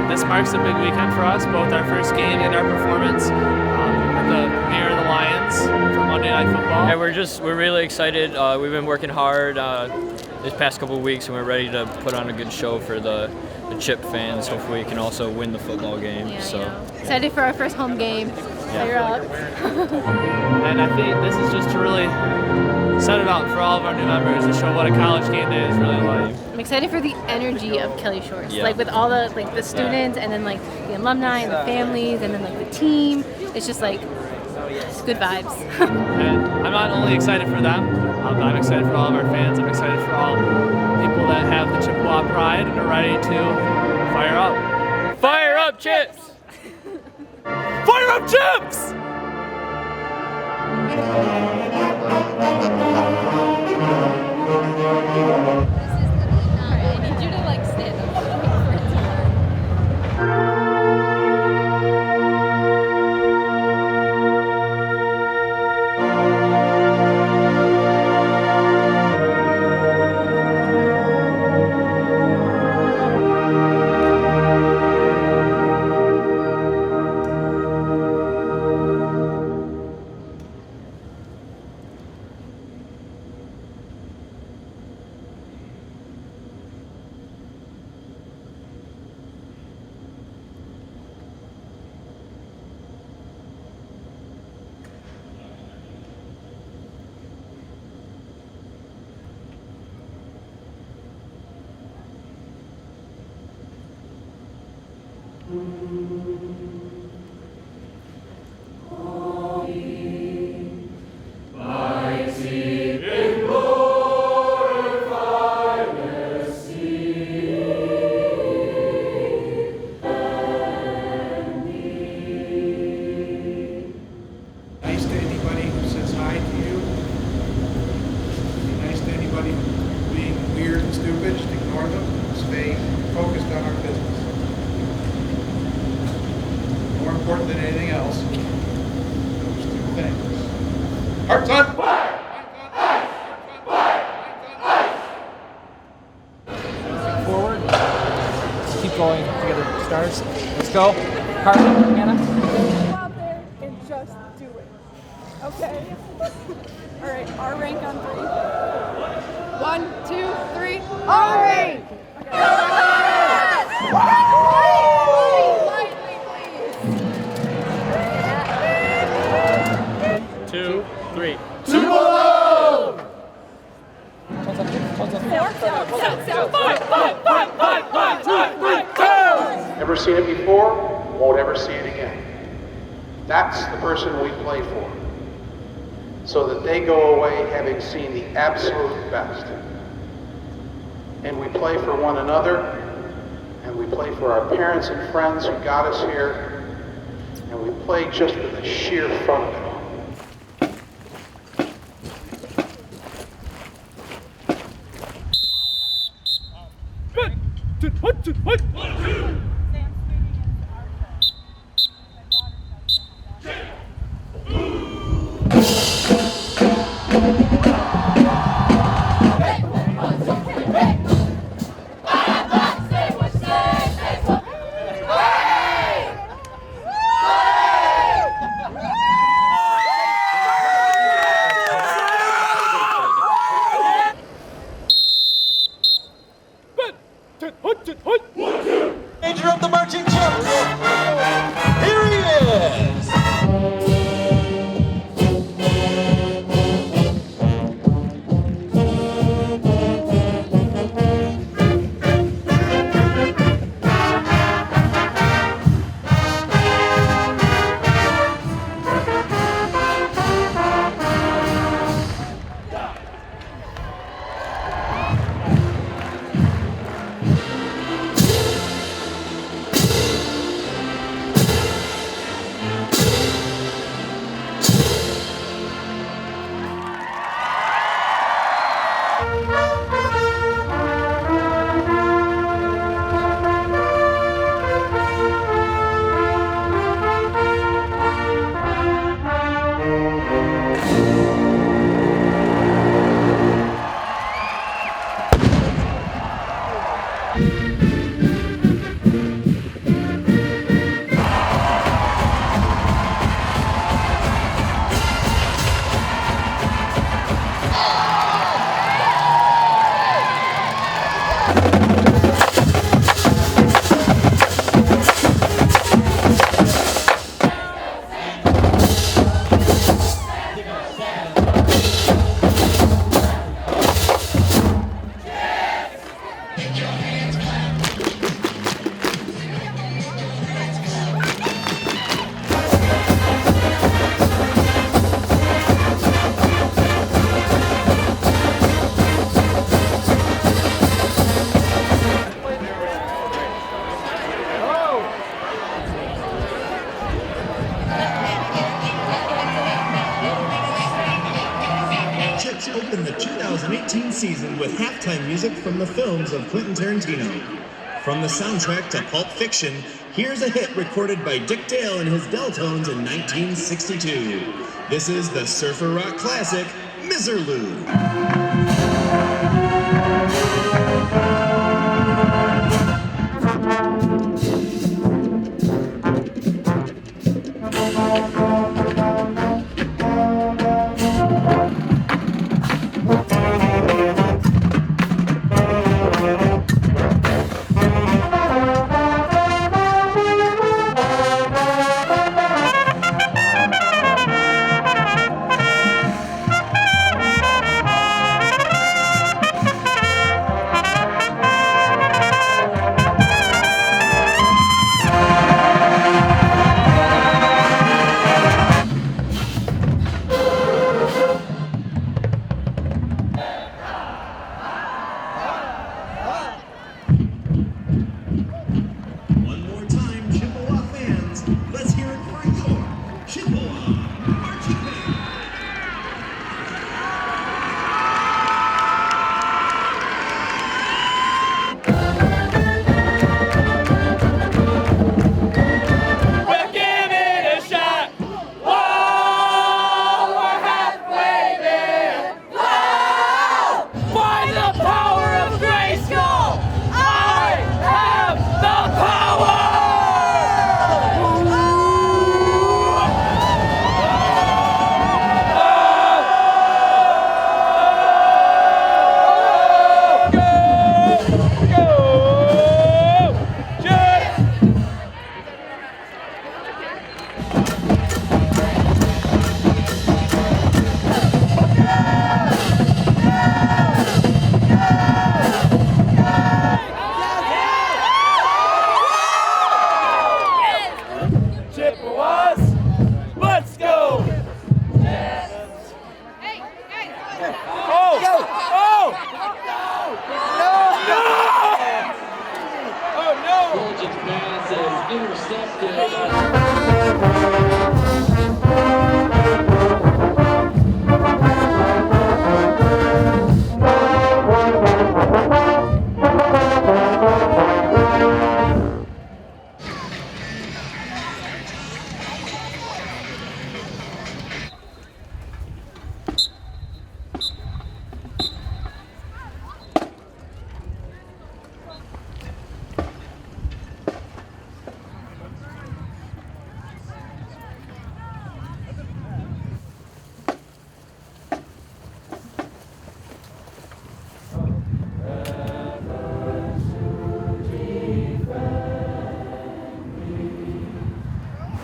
This marks a big weekend for us, both our first game and our performance at the premiere of the Lions for Monday Night Football. Yeah, we're really excited. We've been working hard this past couple of weeks, and we're ready to put on a good show for the Chip fans. Hopefully we can also win the football game. Excited for our first home game. Fire up. And I think this is just to really set it up for all of our new members to show what a college game day is really like. I'm excited for the energy of Kelly Shorts, like with all the the students and then like the alumni and the families and then like the team. It's just like It's good vibes. And I'm not only excited for them, but I'm excited for all of our fans. I'm excited for all people that have the Chippewa pride and are ready to fire up. Fire up, Chips! Fire up, Chips! I need you to like stand up. Nice to anybody who says hi to you. Be nice to anybody being weird and stupid. Just ignore them. Stay focused on our business. More important than anything else, those two things. Hearts on fire! Forward. Keep going to get the stars. Let's go. Carmen, Hannah. Go out there and just do it. Okay? All right, our rank on 3. 1, 2, 3. Our rank! Two, three. Never seen it before, won't ever see it again. That's the person we play for. So that they go away having seen the absolute best. And we play for one another, and we play for our parents and friends who got us here, and we play just for the sheer fun of it all. Let's open the 2018 season with halftime music from the films of Quentin Tarantino. From the soundtrack to Pulp Fiction, here's a hit recorded by Dick Dale and his Deltones in 1962. This is the surfer rock classic, Miserlou.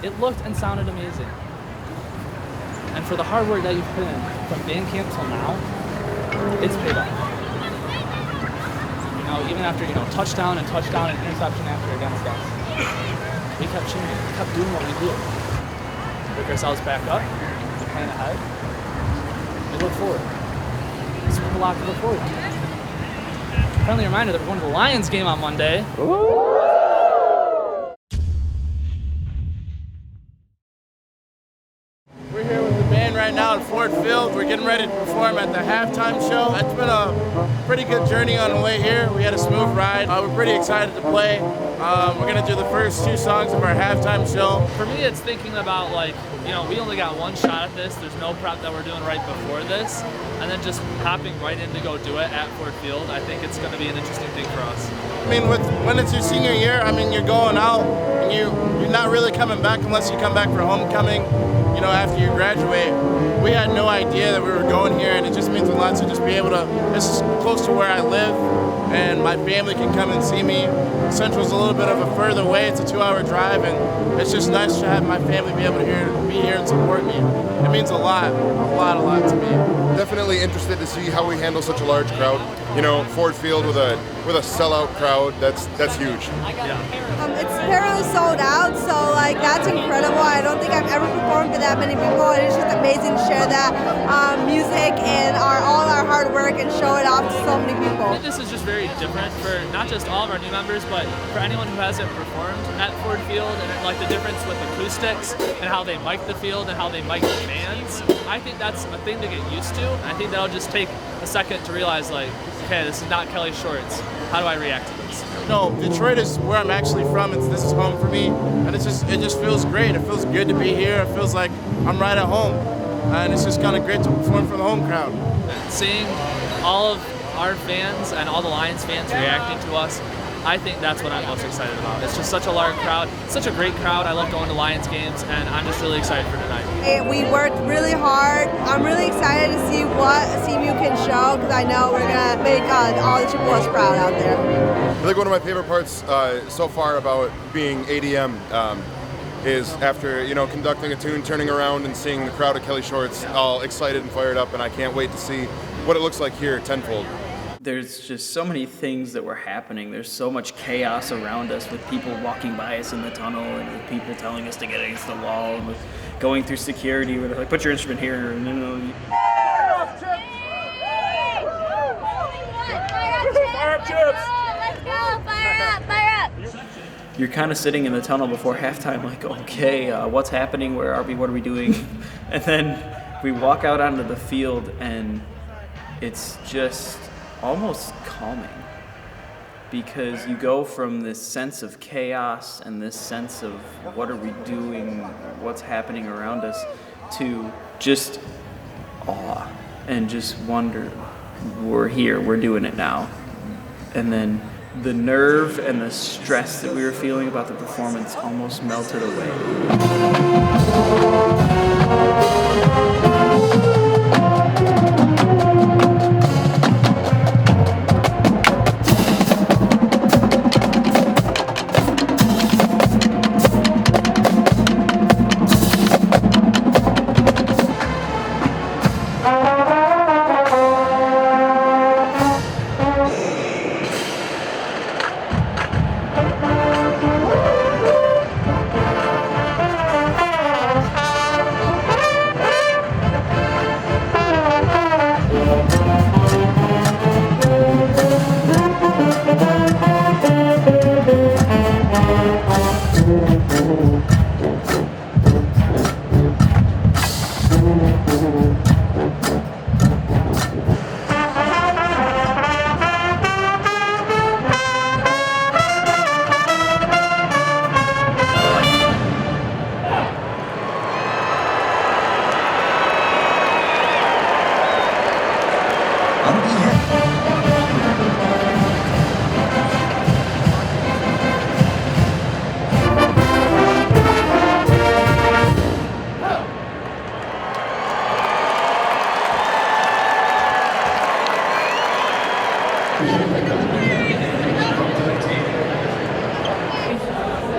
It looked and sounded amazing. And for the hard work that you've put in from band camp till now, it's paid off. You know, even after, touchdown and interception after against us, we kept changing, we kept doing what we do. Pick ourselves back up, plan ahead, we look forward. So we have a lot to look forward to. Friendly reminder that we're going to the Lions game on Monday. Right now at Ford Field. We're getting ready to perform at the halftime show. It's been a pretty good journey on the way here. We had a smooth ride. We're pretty excited to play. We're going to do the first 2 songs of our halftime show. For me, it's thinking about we only got one shot at this. There's no prep that we're doing right before this. And then just hopping right in to go do it at Ford Field. I think it's going to be an interesting thing for us. I mean, when it's your senior year, you're going out and you're not really coming back unless you come back for homecoming, after you graduate. We had no idea that we were going here, and it just means a lot to just be able to, this is close to where I live, and my family can come and see me. Central's a little bit of a further way, it's a 2-hour drive, and it's just nice to have my family be able to be here and support me. It means a lot to me. Definitely interested to see how we handle such a large crowd. Ford Field with a sellout crowd, that's huge. It's apparently sold out, so that's incredible. I don't think I've ever performed for that many people, and it's just amazing to share that music and all our hard work music and show it off to so many people. I think this is just very different for not just all of our new members, but for anyone who hasn't performed at Ford Field, and like the difference with acoustics and how they mic the field and how they mic the bands. I think that's a thing to get used to. And I think that'll just take a second to realize, like, okay, this is not Kelly Shorts. How do I react to this? No, Detroit is where I'm actually from. This is home for me, and it just feels great. It feels good to be here. It feels like I'm right at home, and it's just kind of great to perform for the home crowd. Seeing all of our fans and all the Lions fans reacting to us, I think that's what I'm most excited about. It's just such a large crowd, such a great crowd. I love going to Lions games, and I'm just really excited for tonight. We worked really hard. I'm really excited to see what CMU can show, because I know we're going to make all the Chippewas proud out there. I think one of my favorite parts so far about being ADM is after, conducting a tune, turning around and seeing the crowd of Kelly Shorts all excited and fired up, and I can't wait to see what it looks like here tenfold. There's just so many things that were happening. There's so much chaos around us, with people walking by us in the tunnel, and with people telling us to get against the wall, and with going through security where they're like, put your instrument here, and then Fire up, Chips! Let's go! Fire up! you're kind of sitting in the tunnel before halftime like, okay, what's happening? Where are we? What are we doing? And then we walk out onto the field, and it's just almost calming, because you go from this sense of chaos and this sense of what are we doing, what's happening around us, to just awe and just wonder, we're here, we're doing it now. And then the nerve and the stress that we were feeling about the performance almost melted away.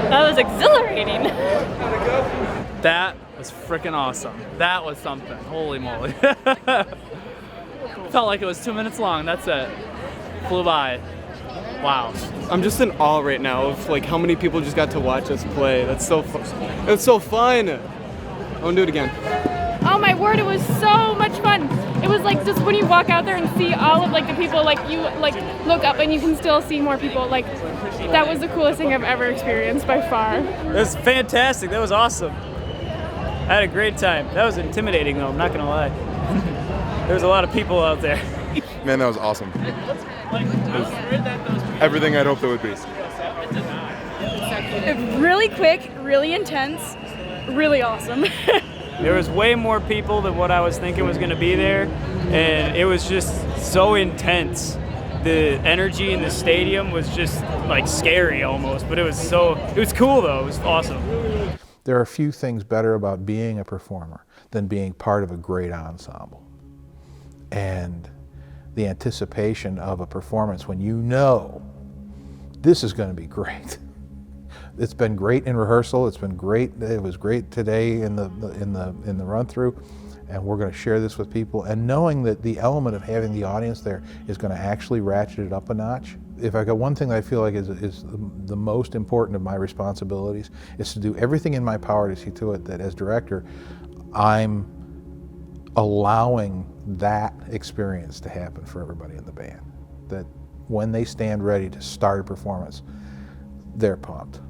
That was exhilarating. That was freaking awesome. That was something. Holy moly. Felt like it was 2 minutes long. That's it. Flew by. Wow. I'm just in awe right now of like how many people just got to watch us play. That's so fun. It's so fun. I want to do it again. Oh my word, it was so much fun. It was like just when you walk out there and see all of like the people, like you like look up and you can still see more people. Like that was the coolest thing I've ever experienced by far. It was fantastic. That was awesome. I had a great time. That was intimidating though, I'm not gonna lie. There was a lot of people out there. Man, that was awesome. It was everything I'd hoped it would be. Really quick, really intense, really awesome. There was way more people than what I was thinking was going to be there, and it was just so intense. The energy in the stadium was just like scary almost, but it was cool though. It was awesome. There are few things better about being a performer than being part of a great ensemble. And the anticipation of a performance when you know this is going to be great. It's been great in rehearsal. It's been great. It was great today in the run through, and we're going to share this with people. And knowing that the element of having the audience there is going to actually ratchet it up a notch. If I got one thing that I feel like is the most important of my responsibilities is to do everything in my power to see to it that as director, I'm allowing that experience to happen for everybody in the band. That when they stand ready to start a performance, they're pumped.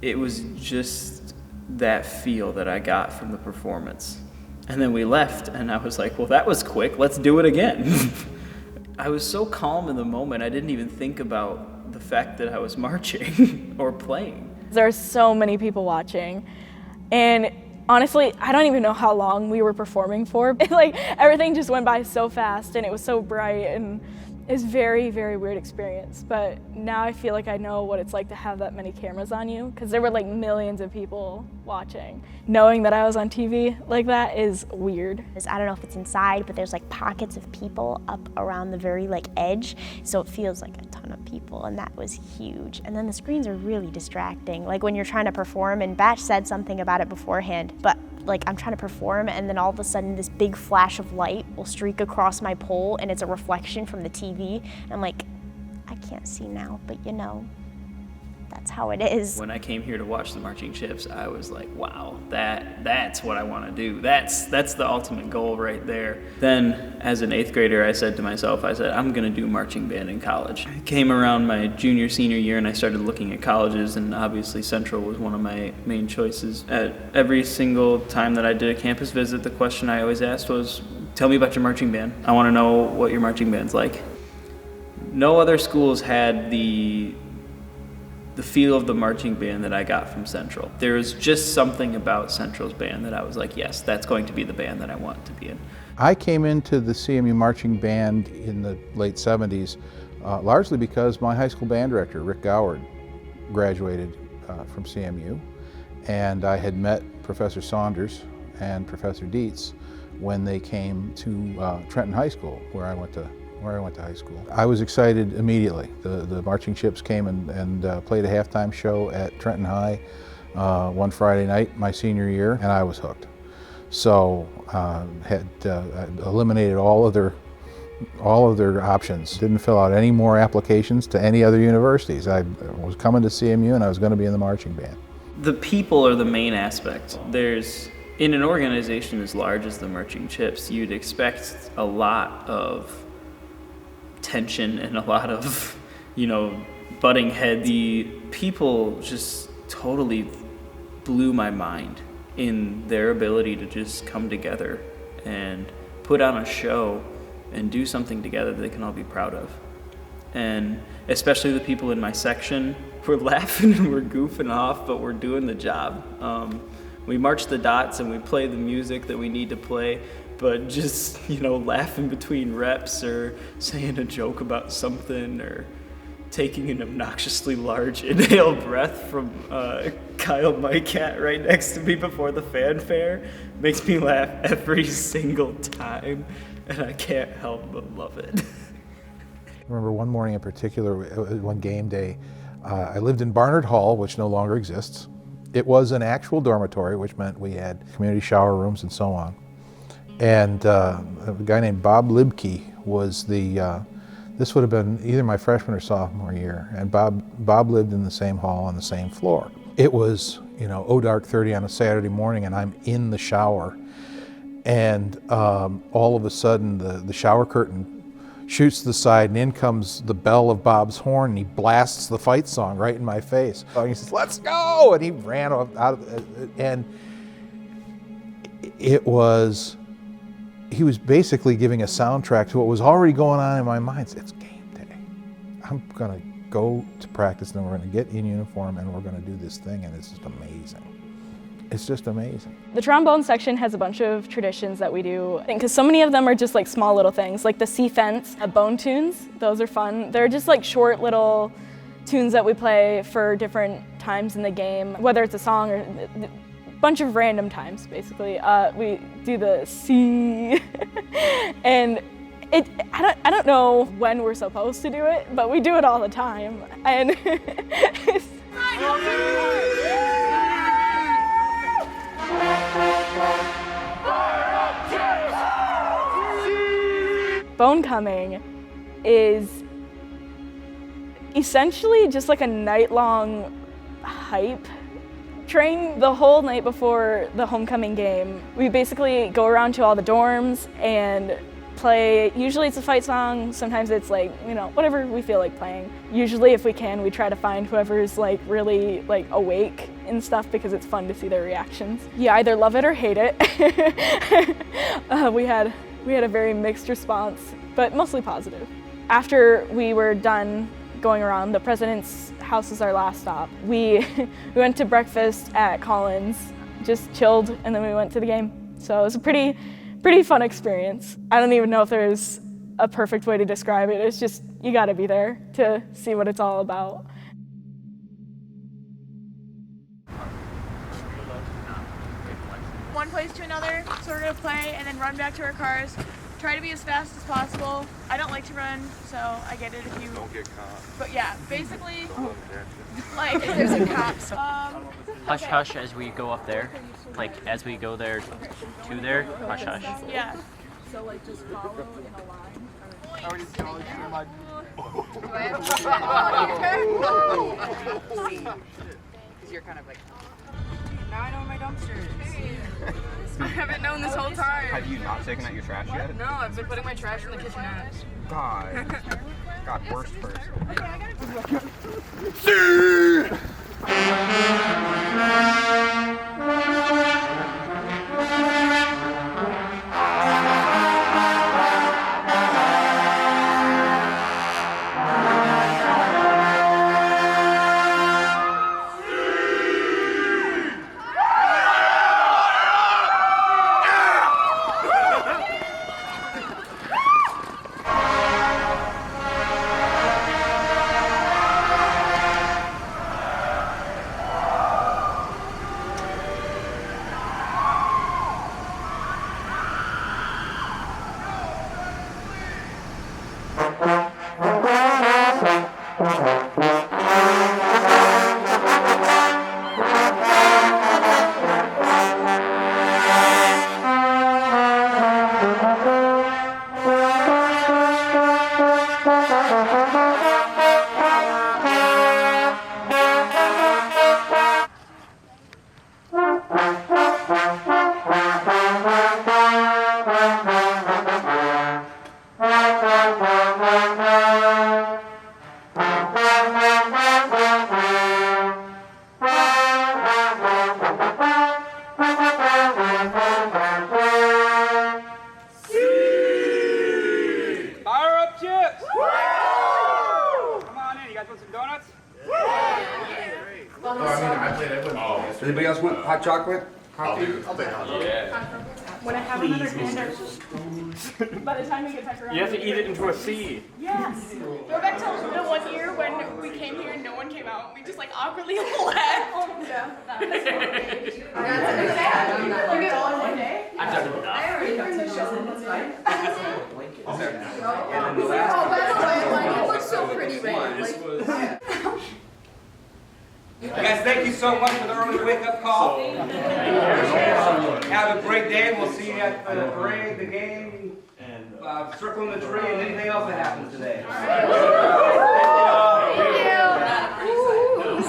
It was just that feel that I got from the performance. And then we left, and I was like, well, that was quick, let's do it again. I was so calm in the moment, I didn't even think about the fact that I was marching or playing. There's so many people watching, and honestly, I don't even know how long we were performing for. Like, everything just went by so fast, and it was so bright, and it's very, very weird experience. But now I feel like I know what it's like to have that many cameras on you, because there were like millions of people watching. Knowing that I was on TV like that is weird. I don't know if it's inside, but there's like pockets of people up around the very like edge, so it feels like a ton of people, and that was huge. And then the screens are really distracting, like when you're trying to perform, and Batch said something about it beforehand, but like I'm trying to perform, and then all of a sudden this big flash of light will streak across my pole, and it's a reflection from the TV. And I'm like, I can't see now, but you know, that's how it is. When I came here to watch the Marching Chips, I was like, wow, that's what I want to do. That's the ultimate goal right there. Then, as an 8th grader, I said to myself, I'm going to do marching band in college. I came around my junior, senior year, and I started looking at colleges, and obviously Central was one of my main choices. At every single time that I did a campus visit, the question I always asked was, tell me about your marching band. I want to know what your marching band's like. No other schools had the feel of the marching band that I got from Central. There was just something about Central's band that I was like, yes, that's going to be the band that I want to be in. I came into the CMU Marching Band in the late 70s, largely because my high school band director, Rick Goward, graduated from CMU, and I had met Professor Saunders and Professor Dietz when they came to Trenton High School, where I went to high school. I was excited immediately. The Marching Chips came and played a halftime show at Trenton High one Friday night my senior year, and I was hooked. So had eliminated all of their options. Didn't fill out any more applications to any other universities. I was coming to CMU, and I was going to be in the marching band. The people are the main aspect. In an organization as large as the Marching Chips, you'd expect a lot of tension and a lot of, butting heads. The people just totally blew my mind in their ability to just come together and put on a show and do something together that they can all be proud of. And especially the people in my section, we're laughing and we're goofing off, but we're doing the job. We march the dots and we play the music that we need to play, but just, laughing between reps or saying a joke about something or taking an obnoxiously large inhale breath from Kyle Mycat right next to me before the fanfare makes me laugh every single time, and I can't help but love it. I remember one morning in particular, one game day, I lived in Barnard Hall, which no longer exists. It was an actual dormitory, which meant we had community shower rooms and so on. And a guy named Bob Libke was this would have been either my freshman or sophomore year, and Bob lived in the same hall on the same floor. It was, dark 30 on a Saturday morning, and I'm in the shower, and all of a sudden the shower curtain shoots to the side, and in comes the bell of Bob's horn, and he blasts the fight song right in my face. And he says, "Let's go!" And he ran out of, and he was basically giving a soundtrack to what was already going on in my mind. It's game day. I'm gonna go to practice, and then we're gonna get in uniform, and we're gonna do this thing, and it's just amazing. It's just amazing. The trombone section has a bunch of traditions that we do, because so many of them are just like small little things, like the sea fence, bone tunes. Those are fun. They're just like short little tunes that we play for different times in the game, whether it's a song or a bunch of random times, basically. We do the sea, and I don't know when we're supposed to do it, but we do it all the time. And Bonecoming is essentially just like a night-long hype train. The whole night before the homecoming game, we basically go around to all the dorms and play, usually it's a fight song, sometimes it's like, you know, whatever we feel like playing. Usually if we can, we try to find whoever's like really like awake and stuff because it's fun to see their reactions. You either love it or hate it. We had a very mixed response, but mostly positive. After we were done going around, the president's house was our last stop. We went to breakfast at Collins, just chilled, and then we went to the game. So it was a pretty fun experience. I don't even know if there's a perfect way to describe it. It's just, you gotta be there to see what it's all about. One place to another, so we're gonna play and then run back to our cars. Try to be as fast as possible. I don't like to run, so I get it if you Don't get caught. But yeah, basically, like if there's a cop. Hush hush as we go up there. Like as we go there to there, hush hush. Yeah. So like just follow in a line. I already acknowledged your mud. Because you're kind of like, now I know my dumpsters. I haven't known this whole time. Have you not taken out your trash yet? No, I've been putting my trash in the kitchenette. God. God, worst person. Does anybody else want hot chocolate? Coffee? I'll take hot chocolate. Yeah. When I have another gander, by the time we get back around. You have to eat it into a C. Yes. Go back to the 1 year when we came here and no one came out. We just like awkwardly left. Yeah. You get all in one day? I've done it. I already turned the show. That's fine. It looks so pretty, right? Guys, thank you so much for the early wake-up call. Have a great day. We'll see you at the parade, the game, circling the tree, and anything else that happens today.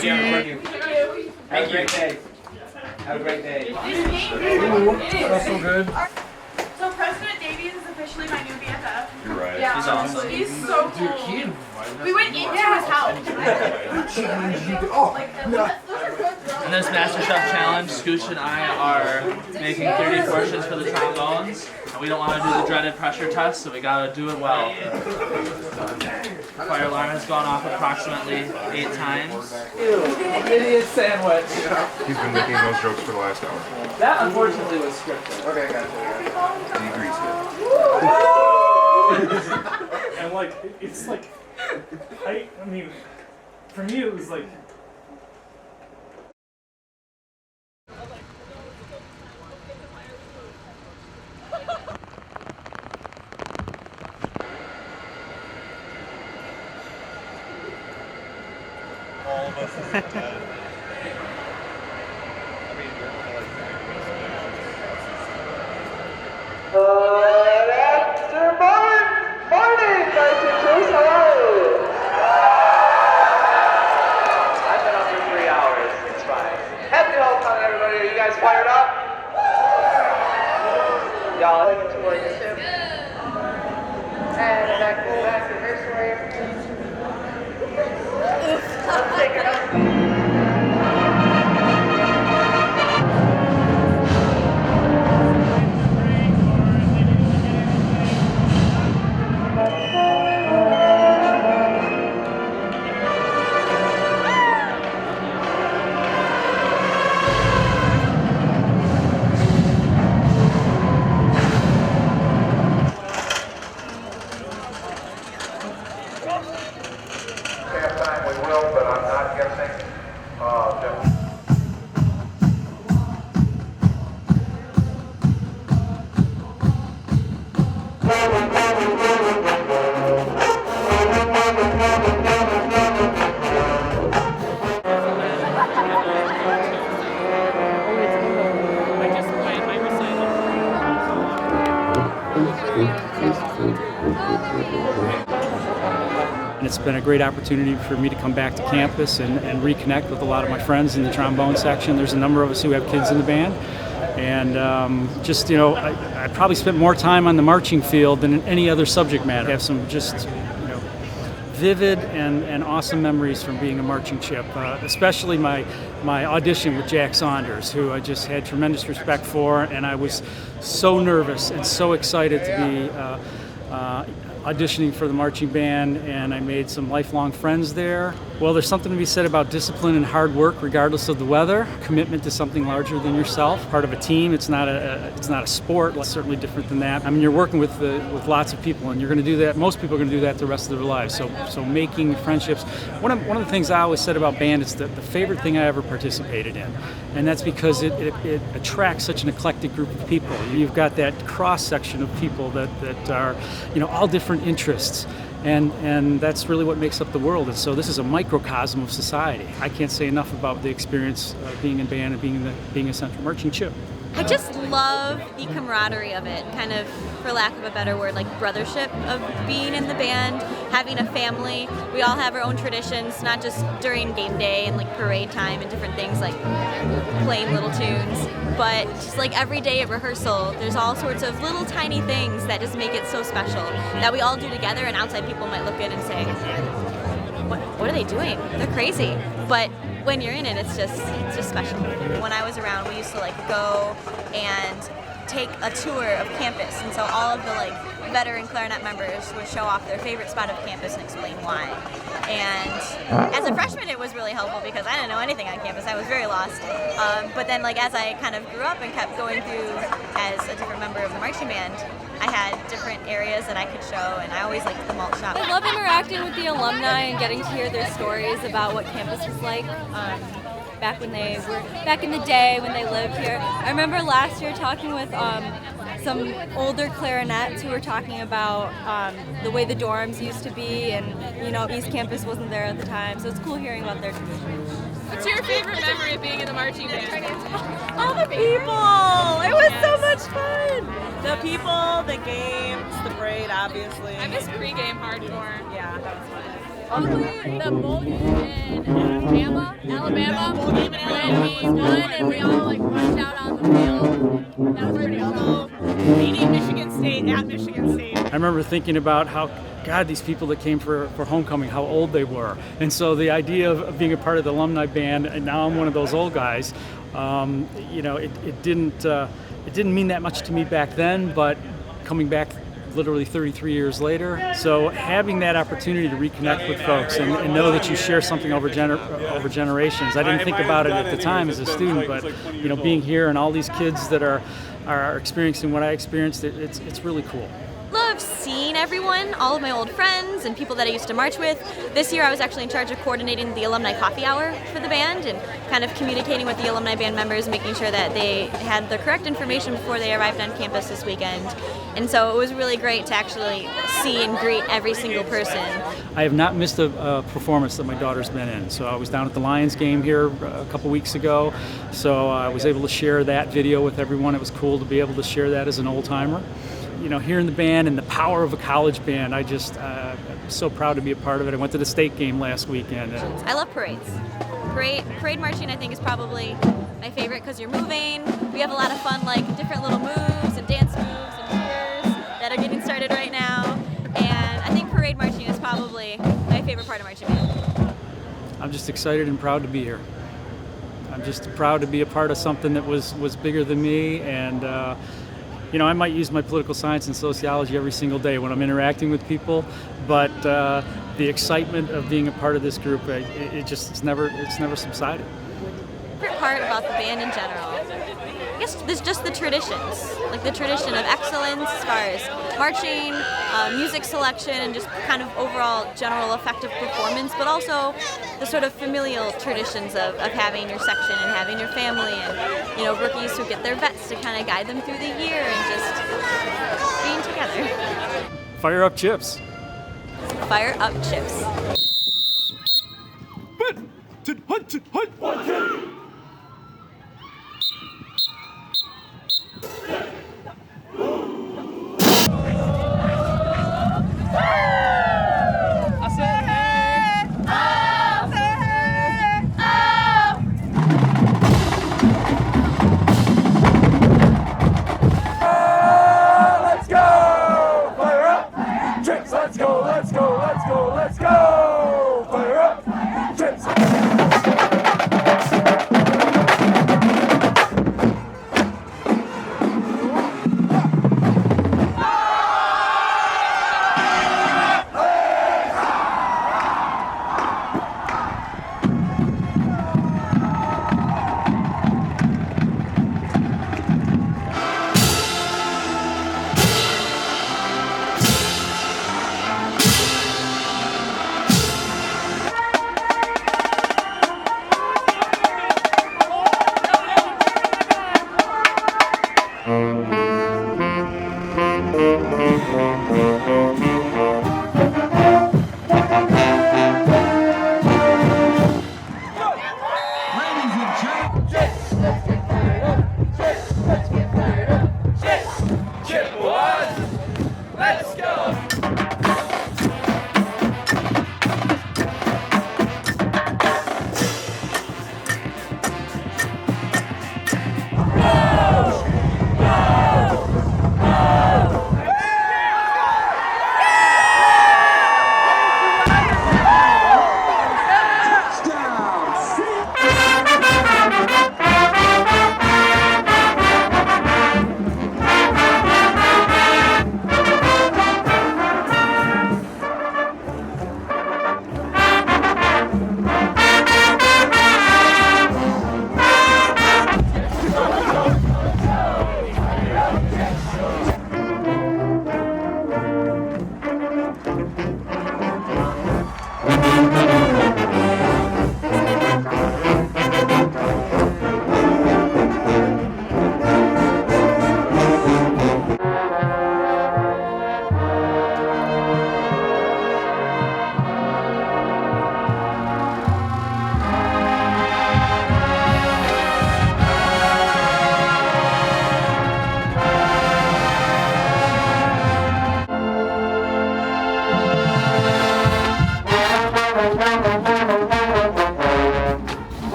Thank you. Have a great day. Have a great day. That's so good. So President Davies is officially my new BFF. You're right. Yeah. He's awesome. He's so cool. We went into his house. In this MasterChef challenge, Scooch and I are making 30 portions for the trombones, and we don't want to do the dreaded pressure test, so we gotta do it well. Fire alarm has gone off approximately 8 times. Ew, idiot sandwich. He's been making those jokes for the last hour. That unfortunately was scripted. Okay, gotcha. And like, it's like, I mean, for me it was like, all of us is dead. Morning, my teachers. How are you? I've been up for 3 hours. It's fine. Happy homecoming, everybody. Are you guys fired up? Y'all, I think it's working too. will, but I'm not guessing. And it's been a great opportunity for me to come back to campus and reconnect with a lot of my friends in the trombone section. There's a number of us who have kids in the band. And just, you know, I probably spent more time on the marching field than in any other subject matter. I have some just, you know, vivid and awesome memories from being a marching chip, especially my audition with Jack Saunders, who I just had tremendous respect for, and I was so nervous and so excited to be auditioning for the marching band, and I made some lifelong friends there. Well, there's something to be said about discipline and hard work regardless of the weather, commitment to something larger than yourself, part of a team. It's not a sport. It's certainly different than that. I mean, you're working with lots of people, and you're going to do that. Most people are going to do that the rest of their lives. So making friendships. One of the things I always said about band is that the favorite thing I ever participated in, and that's because it attracts such an eclectic group of people. You've got that cross section of people that are, you know, all different interests, and that's really what makes up the world. And so this is a microcosm of society. I can't say enough about the experience of being in band and being a Central Marching Chip. I just love the camaraderie of it, kind of, for lack of a better word, like brothership of being in the band, having a family. We all have our own traditions, not just during game day and like parade time and different things like playing little tunes, but just like every day at rehearsal, there's all sorts of little tiny things that just make it so special that we all do together, and outside people might look at it and say, what are they doing? They're crazy. But when you're in it, it's just special. When I was around, we used to like go and take a tour of campus, and so all of the like veteran clarinet members would show off their favorite spot of campus and explain why. And as a freshman, it was really helpful because I didn't know anything on campus. I was very lost. But then, like, as I kind of grew up and kept going through as a different member of the marching band, I had different areas that I could show, and I always liked the malt shop. I love interacting with the alumni and getting to hear their stories about what campus was like. Back in the day when they lived here. I remember last year talking with some older clarinets who were talking about the way the dorms used to be, and you know, East Campus wasn't there at the time, so it's cool hearing about their traditions. What's your favorite memory of being in the marching band? All the people! It was so much fun! The people, the games, the parade, obviously. I miss pregame hardcore. Yeah, that was fun. Probably the bowl game in Alabama, when we won and we all like rushed out on the field. That was pretty cool. Beating Michigan State at Michigan State. I remember thinking about how, God, these people that came for homecoming, how old they were. And so the idea of being a part of the alumni band, and now I'm one of those old guys, you know, it didn't mean that much to me back then, but coming back literally 33 years later. So having that opportunity to reconnect with folks and know that you share something over generations. I didn't think about it at the time as a student, but you know, being here and all these kids that are experiencing what I experienced, it's really cool. Love seeing everyone, all of my old friends and people that I used to march with. This year I was actually in charge of coordinating the alumni coffee hour for the band and kind of communicating with the alumni band members, making sure that they had the correct information before they arrived on campus this weekend. And so it was really great to actually see and greet every single person. I have not missed a performance that my daughter's been in. So I was down at the Lions game here a couple weeks ago, so I was able to share that video with everyone. It was cool to be able to share that as an old-timer. You know, hearing the band and the power of a college band, I'm so proud to be a part of it. I went to the state game last weekend. I love parades. Parade marching, I think, is probably my favorite because you're moving. We have a lot of fun, like different little moves and dance moves and cheers that are getting started right now. And I think parade marching is probably my favorite part of marching band. I'm just excited and proud to be here. I'm just proud to be a part of something that was bigger than me, and you know, I might use my political science and sociology every single day when I'm interacting with people, but the excitement of being a part of this group, it's never subsided. Favorite part about the band in general, I guess there's just the traditions, like the tradition of excellence as far as marching, music selection, and just kind of overall general effective performance, but also the sort of familial traditions of having your section and having your family and, you know, rookies who get their vets to kind of guide them through the year and just being together. Fire up Chips. Fire up Chips.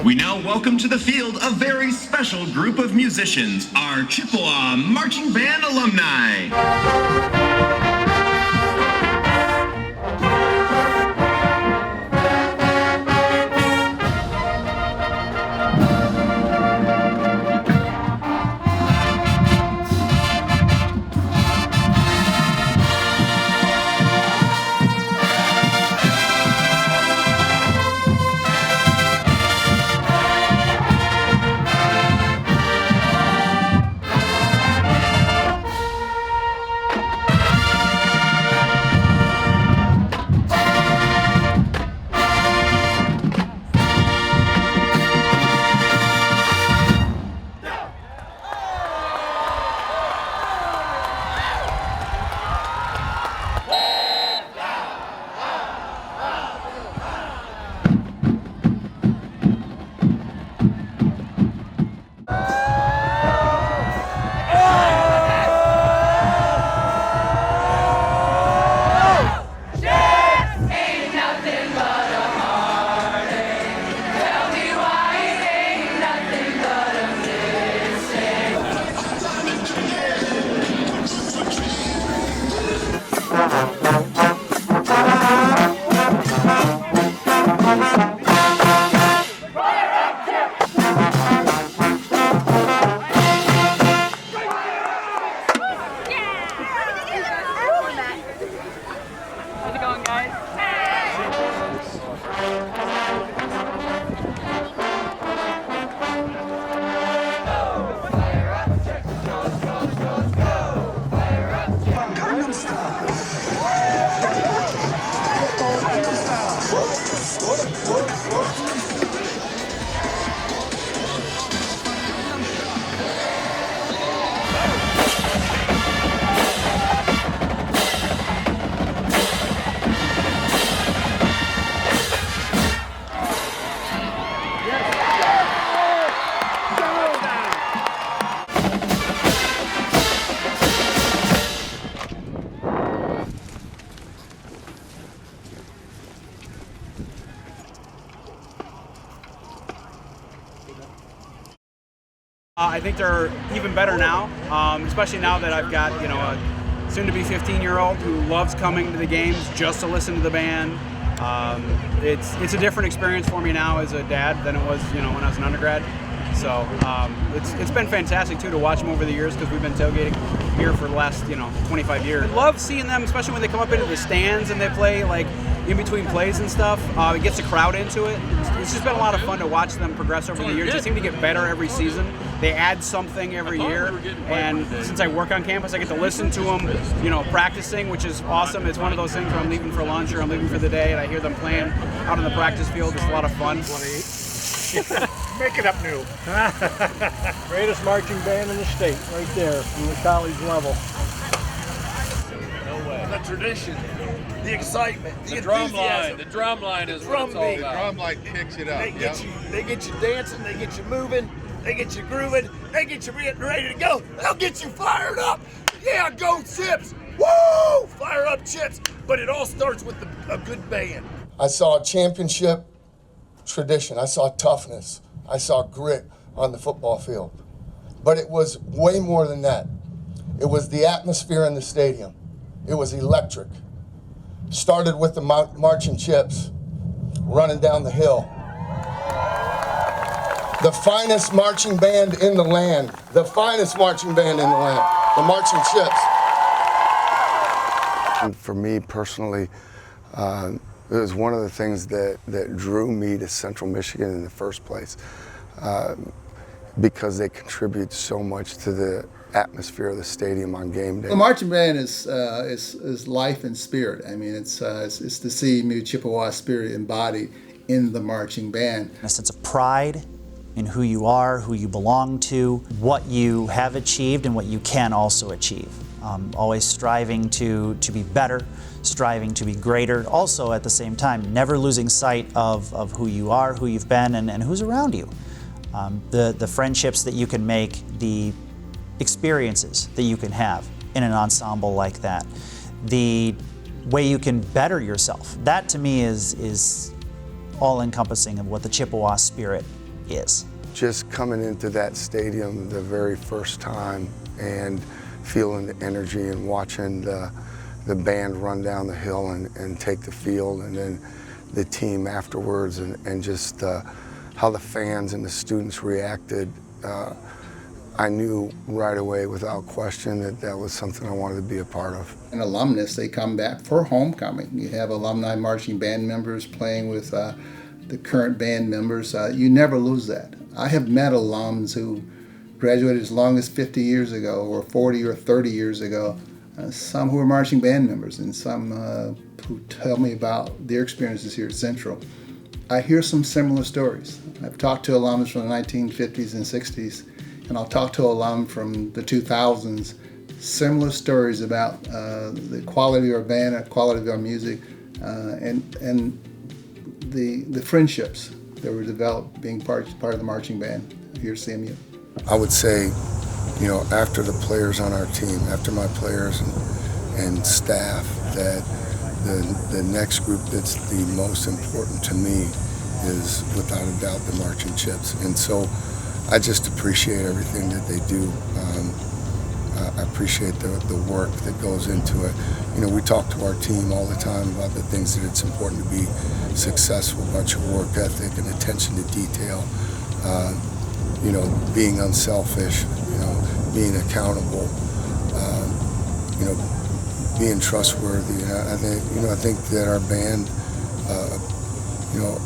We now welcome to the field a very special group of musicians, our Chippewa Marching Band alumni. I think they're even better now, especially now that I've got, a soon-to-be 15-year-old who loves coming to the games just to listen to the band. It's a different experience for me now as a dad than it was, when I was an undergrad. So it's been fantastic too to watch them over the years because we've been tailgating here for the last 25 years. I love seeing them, especially when they come up into the stands and they play like in between plays and stuff. It gets the crowd into it. It's just been a lot of fun to watch them progress over the years. They seem to get better every season. They add something every year, and since I work on campus, I get to listen to them, practicing, which is awesome. It's one of those things where I'm leaving for lunch or I'm leaving for the day, and I hear them playing out on the practice field. It's a lot of fun. Make it up new. Greatest marching band in the state, right there, from the college level. No way. The tradition, the excitement, the drum line. The drum line is what it's all about. The drum line kicks it up. They get you dancing, they get you moving, they get you grooving, they get you ready to go. They'll get you fired up. Yeah, go Chips. Woo! Fire up Chips. But it all starts with a good band. I saw a championship tradition. I saw toughness. I saw grit on the football field. But it was way more than that. It was the atmosphere in the stadium. It was electric. Started with the marching Chips running down the hill. The finest marching band in the land. The finest marching band in the land. The marching Chips. And for me personally, it was one of the things that drew me to Central Michigan in the first place, because they contribute so much to the atmosphere of the stadium on game day. The marching band is life and spirit. I mean, it's to see new Chippewa spirit embodied in the marching band. A sense of pride in who you are, who you belong to, what you have achieved, and what you can also achieve. Always striving to be better, striving to be greater, also at the same time never losing sight of who you are, who you've been, and who's around you. The friendships that you can make, the experiences that you can have in an ensemble like that, the way you can better yourself. That to me is all-encompassing of what the Chippewa spirit is. Just coming into that stadium the very first time and feeling the energy and watching the band run down the hill and take the field, and then the team afterwards, and just how the fans and the students reacted, I knew right away without question that was something I wanted to be a part of. And alumnus, they come back for homecoming. You have alumni marching band members playing with the current band members. You never lose that. I have met alums who graduated as long as 50 years ago, or 40 or 30 years ago. Some who are marching band members, and some who tell me about their experiences here at Central. I hear some similar stories. I've talked to alums from the 1950s and 60s, and I'll talk to alum from the 2000s. Similar stories about the quality of our band, the quality of our music, and the friendships that were developed being part of the marching band here at CMU. I would say, after the players on our team, after my players and staff, that the next group that's the most important to me is without a doubt the marching Chips. And so I just appreciate everything that they do. I appreciate the work that goes into it. We talk to our team all the time about the things that it's important to be successful, about your work ethic and attention to detail, being unselfish, being accountable, being trustworthy. I think that our band,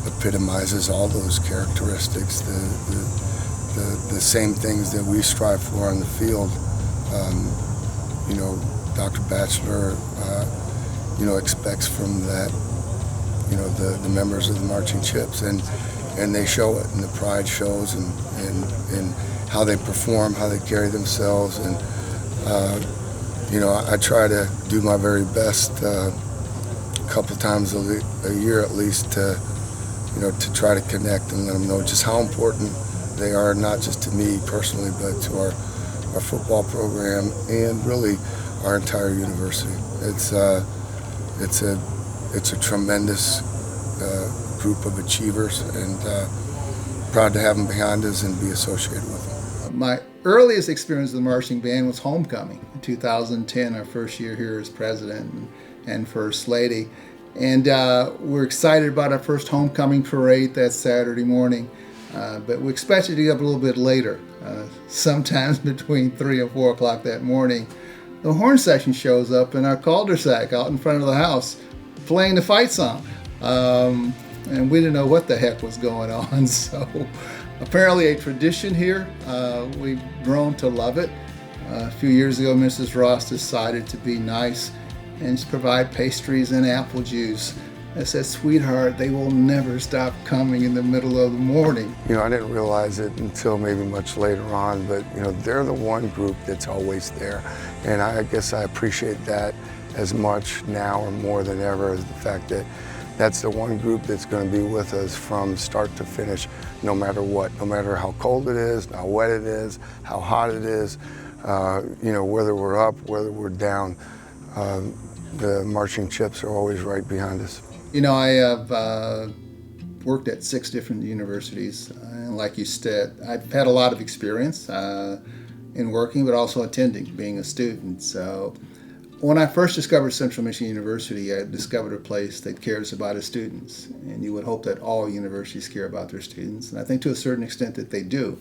epitomizes all those characteristics, the same things that we strive for on the field. Dr. Batcheller, expects from that, the members of the marching Chips, and they show it, and the pride shows, and how they perform, how they carry themselves, and I try to do my very best a couple times a year at least to try to connect and let them know just how important they are, not just to me personally, but to our football program and really our entire university. It's a tremendous group of achievers, and proud to have them behind us and be associated with them. My earliest experience with the marching band was homecoming in 2010, our first year here as president and first lady. And we're excited about our first homecoming parade that Saturday morning, but we expected to get up a little bit later, sometimes between 3 and 4 o'clock that morning. The horn section shows up in our cul-de-sac out in front of the house playing the fight song. And we didn't know what the heck was going on, so apparently a tradition here. We've grown to love it. A few years ago, Mrs. Ross decided to be nice and to provide pastries and apple juice. I said, sweetheart, they will never stop coming in the middle of the morning. You know, I didn't realize it until maybe much later on, but you know, they're the one group that's always there. And I guess I appreciate that as much now or more than ever, as the fact that that's the one group that's going to be with us from start to finish, no matter what, no matter how cold it is, how wet it is, how hot it is, you know, whether we're up, whether we're down, the marching chips are always right behind us. You know, I have worked at 6 different universities, and like you said, I've had a lot of experience in working, but also attending, being a student. So when I first discovered Central Michigan University, I discovered a place that cares about its students, and you would hope that all universities care about their students, and I think to a certain extent that they do,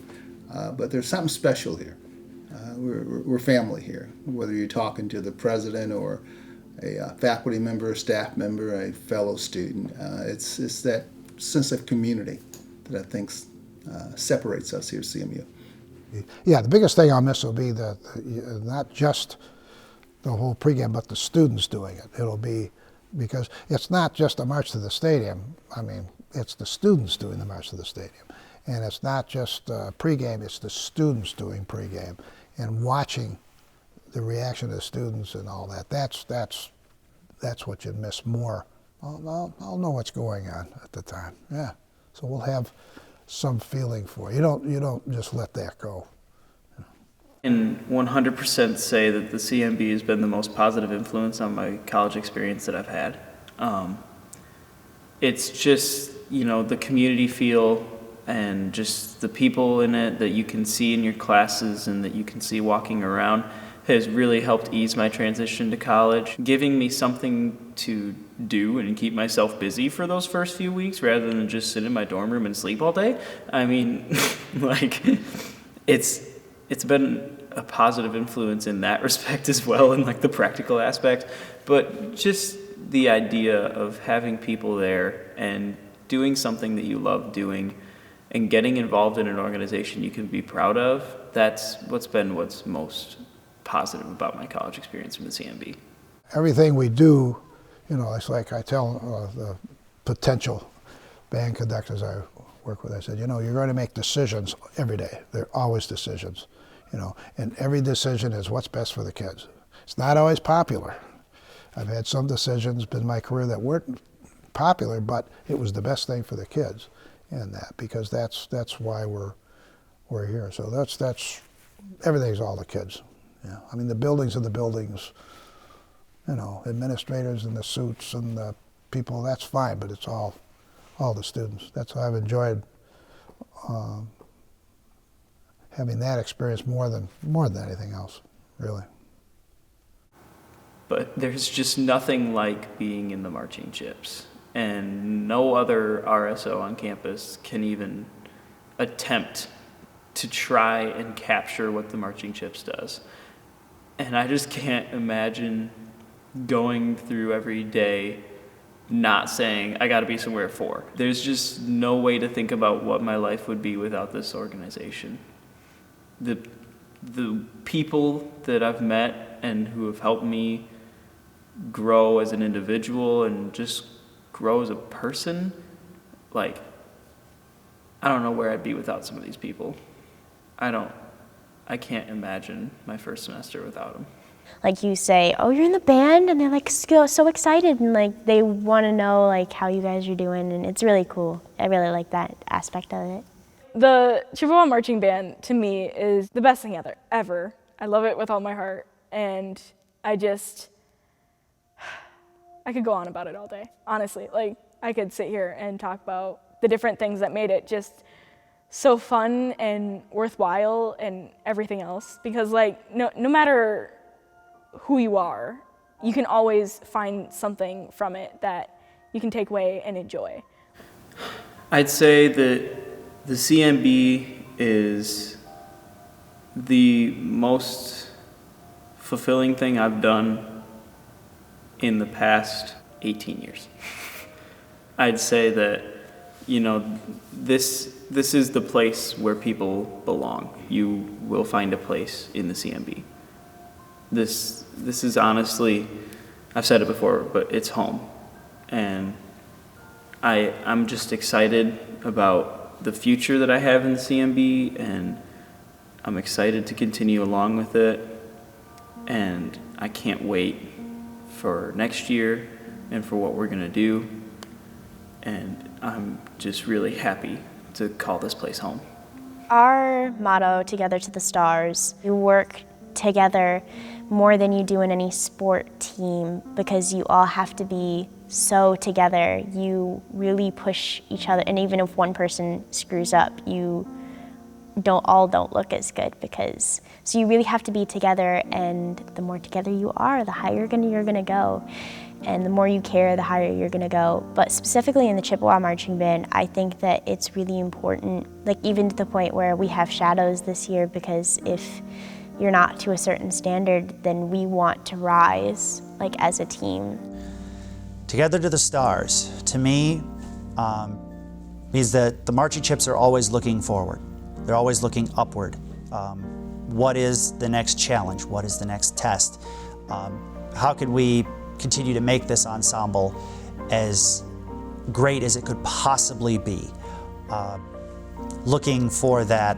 but there's something special here. We're family here, whether you're talking to the president or a faculty member, a staff member, a fellow student. It's that sense of community that I think separates us here at CMU. Yeah, the biggest thing I'll miss will be not just the whole pregame, but the students doing it. It'll be, because it's not just a march to the stadium. I mean, it's the students doing the march to the stadium. And it's not just pregame, it's the students doing pregame and watching the reaction of the students and all that. That's what you miss more. I'll know what's going on at the time. Yeah, so we'll have some feeling for it. You don't just let that go. And 100% say that the CMB has been the most positive influence on my college experience that I've had. It's just, you know, the community feel and just the people in it that you can see in your classes and that you can see walking around has really helped ease my transition to college, giving me something to do and keep myself busy for those first few weeks rather than just sit in my dorm room and sleep all day. I mean, like, it's been a positive influence in that respect as well, in like the practical aspect, but just the idea of having people there and doing something that you love doing and getting involved in an organization you can be proud of, that's what's most positive about my college experience from the CMB. Everything we do, you know, it's like I tell the potential band conductors I work with, I said, you know, you're going to make decisions every day. They're always decisions, you know, and every decision is what's best for the kids. It's not always popular. I've had some decisions in my career that weren't popular, but it was the best thing for the kids in that, because that's why we're here. So that's everything's all the kids. Yeah, I mean, the buildings are the buildings, you know, administrators and the suits and the people, that's fine, but it's all the students. That's how I've enjoyed having that experience more than anything else, really. But there's just nothing like being in the marching chips, and no other RSO on campus can even attempt to try and capture what the marching chips does. And I just can't imagine going through every day not saying, I gotta be somewhere at 4. There's just no way to think about what my life would be without this organization. The people that I've met and who have helped me grow as an individual and just grow as a person, like, I don't know where I'd be without some of these people. I can't imagine my first semester without them. Like, you say, oh, you're in the band, and they're like so excited, and like they want to know like how you guys are doing, and it's really cool. I really like that aspect of it. The Chippewa Marching Band to me is the best thing ever. I love it with all my heart, and I could go on about it all day, honestly. Like, I could sit here and talk about the different things that made it just so fun and worthwhile and everything else, because like no matter who you are, you can always find something from it that you can take away and enjoy. I'd say that the CMB is the most fulfilling thing I've done in the past 18 years. I'd say that, you know, this is the place where people belong. You will find a place in the CMB. This is honestly, I've said it before, but it's home. And I'm just excited about the future that I have in the CMB, and I'm excited to continue along with it. And I can't wait for next year and for what we're gonna do. And I'm just really happy to call this place home. Our motto, Together to the Stars, you work together more than you do in any sport team, because you all have to be so together. You really push each other, and even if one person screws up, you don't look as good, because so you really have to be together, and the more together you are, the higher you're gonna go. And the more you care, the higher you're gonna go. But specifically in the Chippewa Marching Band, I think that it's really important, like even to the point where we have shadows this year, because if you're not to a certain standard, then we want to rise, like as a team. Together to the Stars, to me, means that the Marching Chips are always looking forward. They're always looking upward. What is the next challenge? What is the next test? How can we continue to make this ensemble as great as it could possibly be? Looking for that,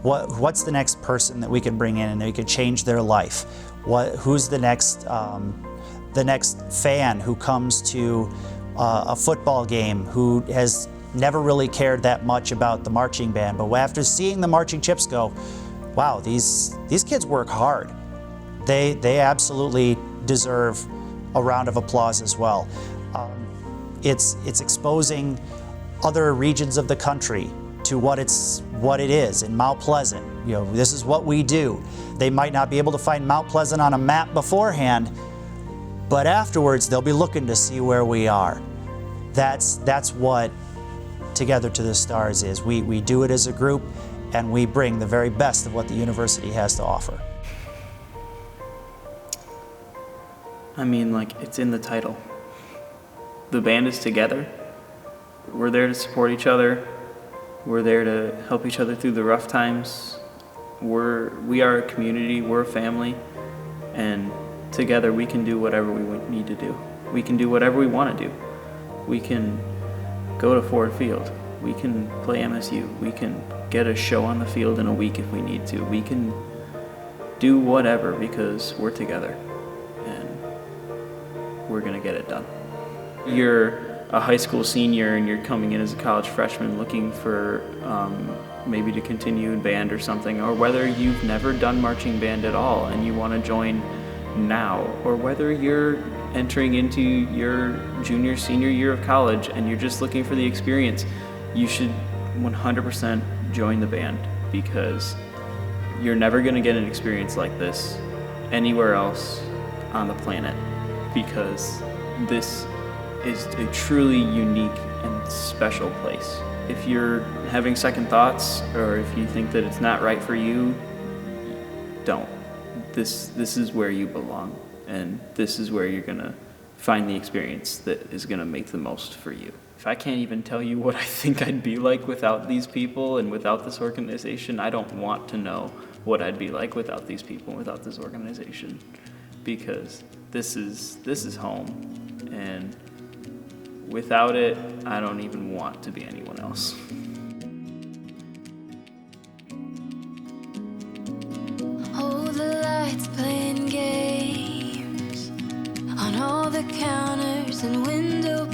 what's the next person that we can bring in and they could change their life? Who's the next fan who comes to a football game who has never really cared that much about the marching band, but after seeing the Marching Chips go, wow, these kids work hard. They absolutely deserve a round of applause as well. It's exposing other regions of the country to what it is in Mount Pleasant. You know, this is what we do. They might not be able to find Mount Pleasant on a map beforehand, but afterwards they'll be looking to see where we are. That's what Together to the Stars is. We do it as a group, and we bring the very best of what the university has to offer. I mean, like, it's in the title. The band is together. We're there to support each other. We're there to help each other through the rough times. We are a community, we're a family, and together we can do whatever we need to do. We can do whatever we want to do. We can go to Ford Field. We can play MSU. We can get a show on the field in a week if we need to. We can do whatever because we're together. We're gonna get it done. You're a high school senior and you're coming in as a college freshman looking for maybe to continue in band or something, or whether you've never done marching band at all and you want to join now, or whether you're entering into your junior, senior year of college and you're just looking for the experience, you should 100% join the band, because you're never gonna get an experience like this anywhere else on the planet. Because this is a truly unique and special place. If you're having second thoughts, or if you think that it's not right for you, don't. This is where you belong, and this is where you're gonna find the experience that is gonna make the most for you. If I can't even tell you what I think I'd be like without these people and without this organization, I don't want to know what I'd be like without these people and without this organization, because this is home, and without it, I don't even want to be anyone else. Hold the lights, playing games on all the counters and window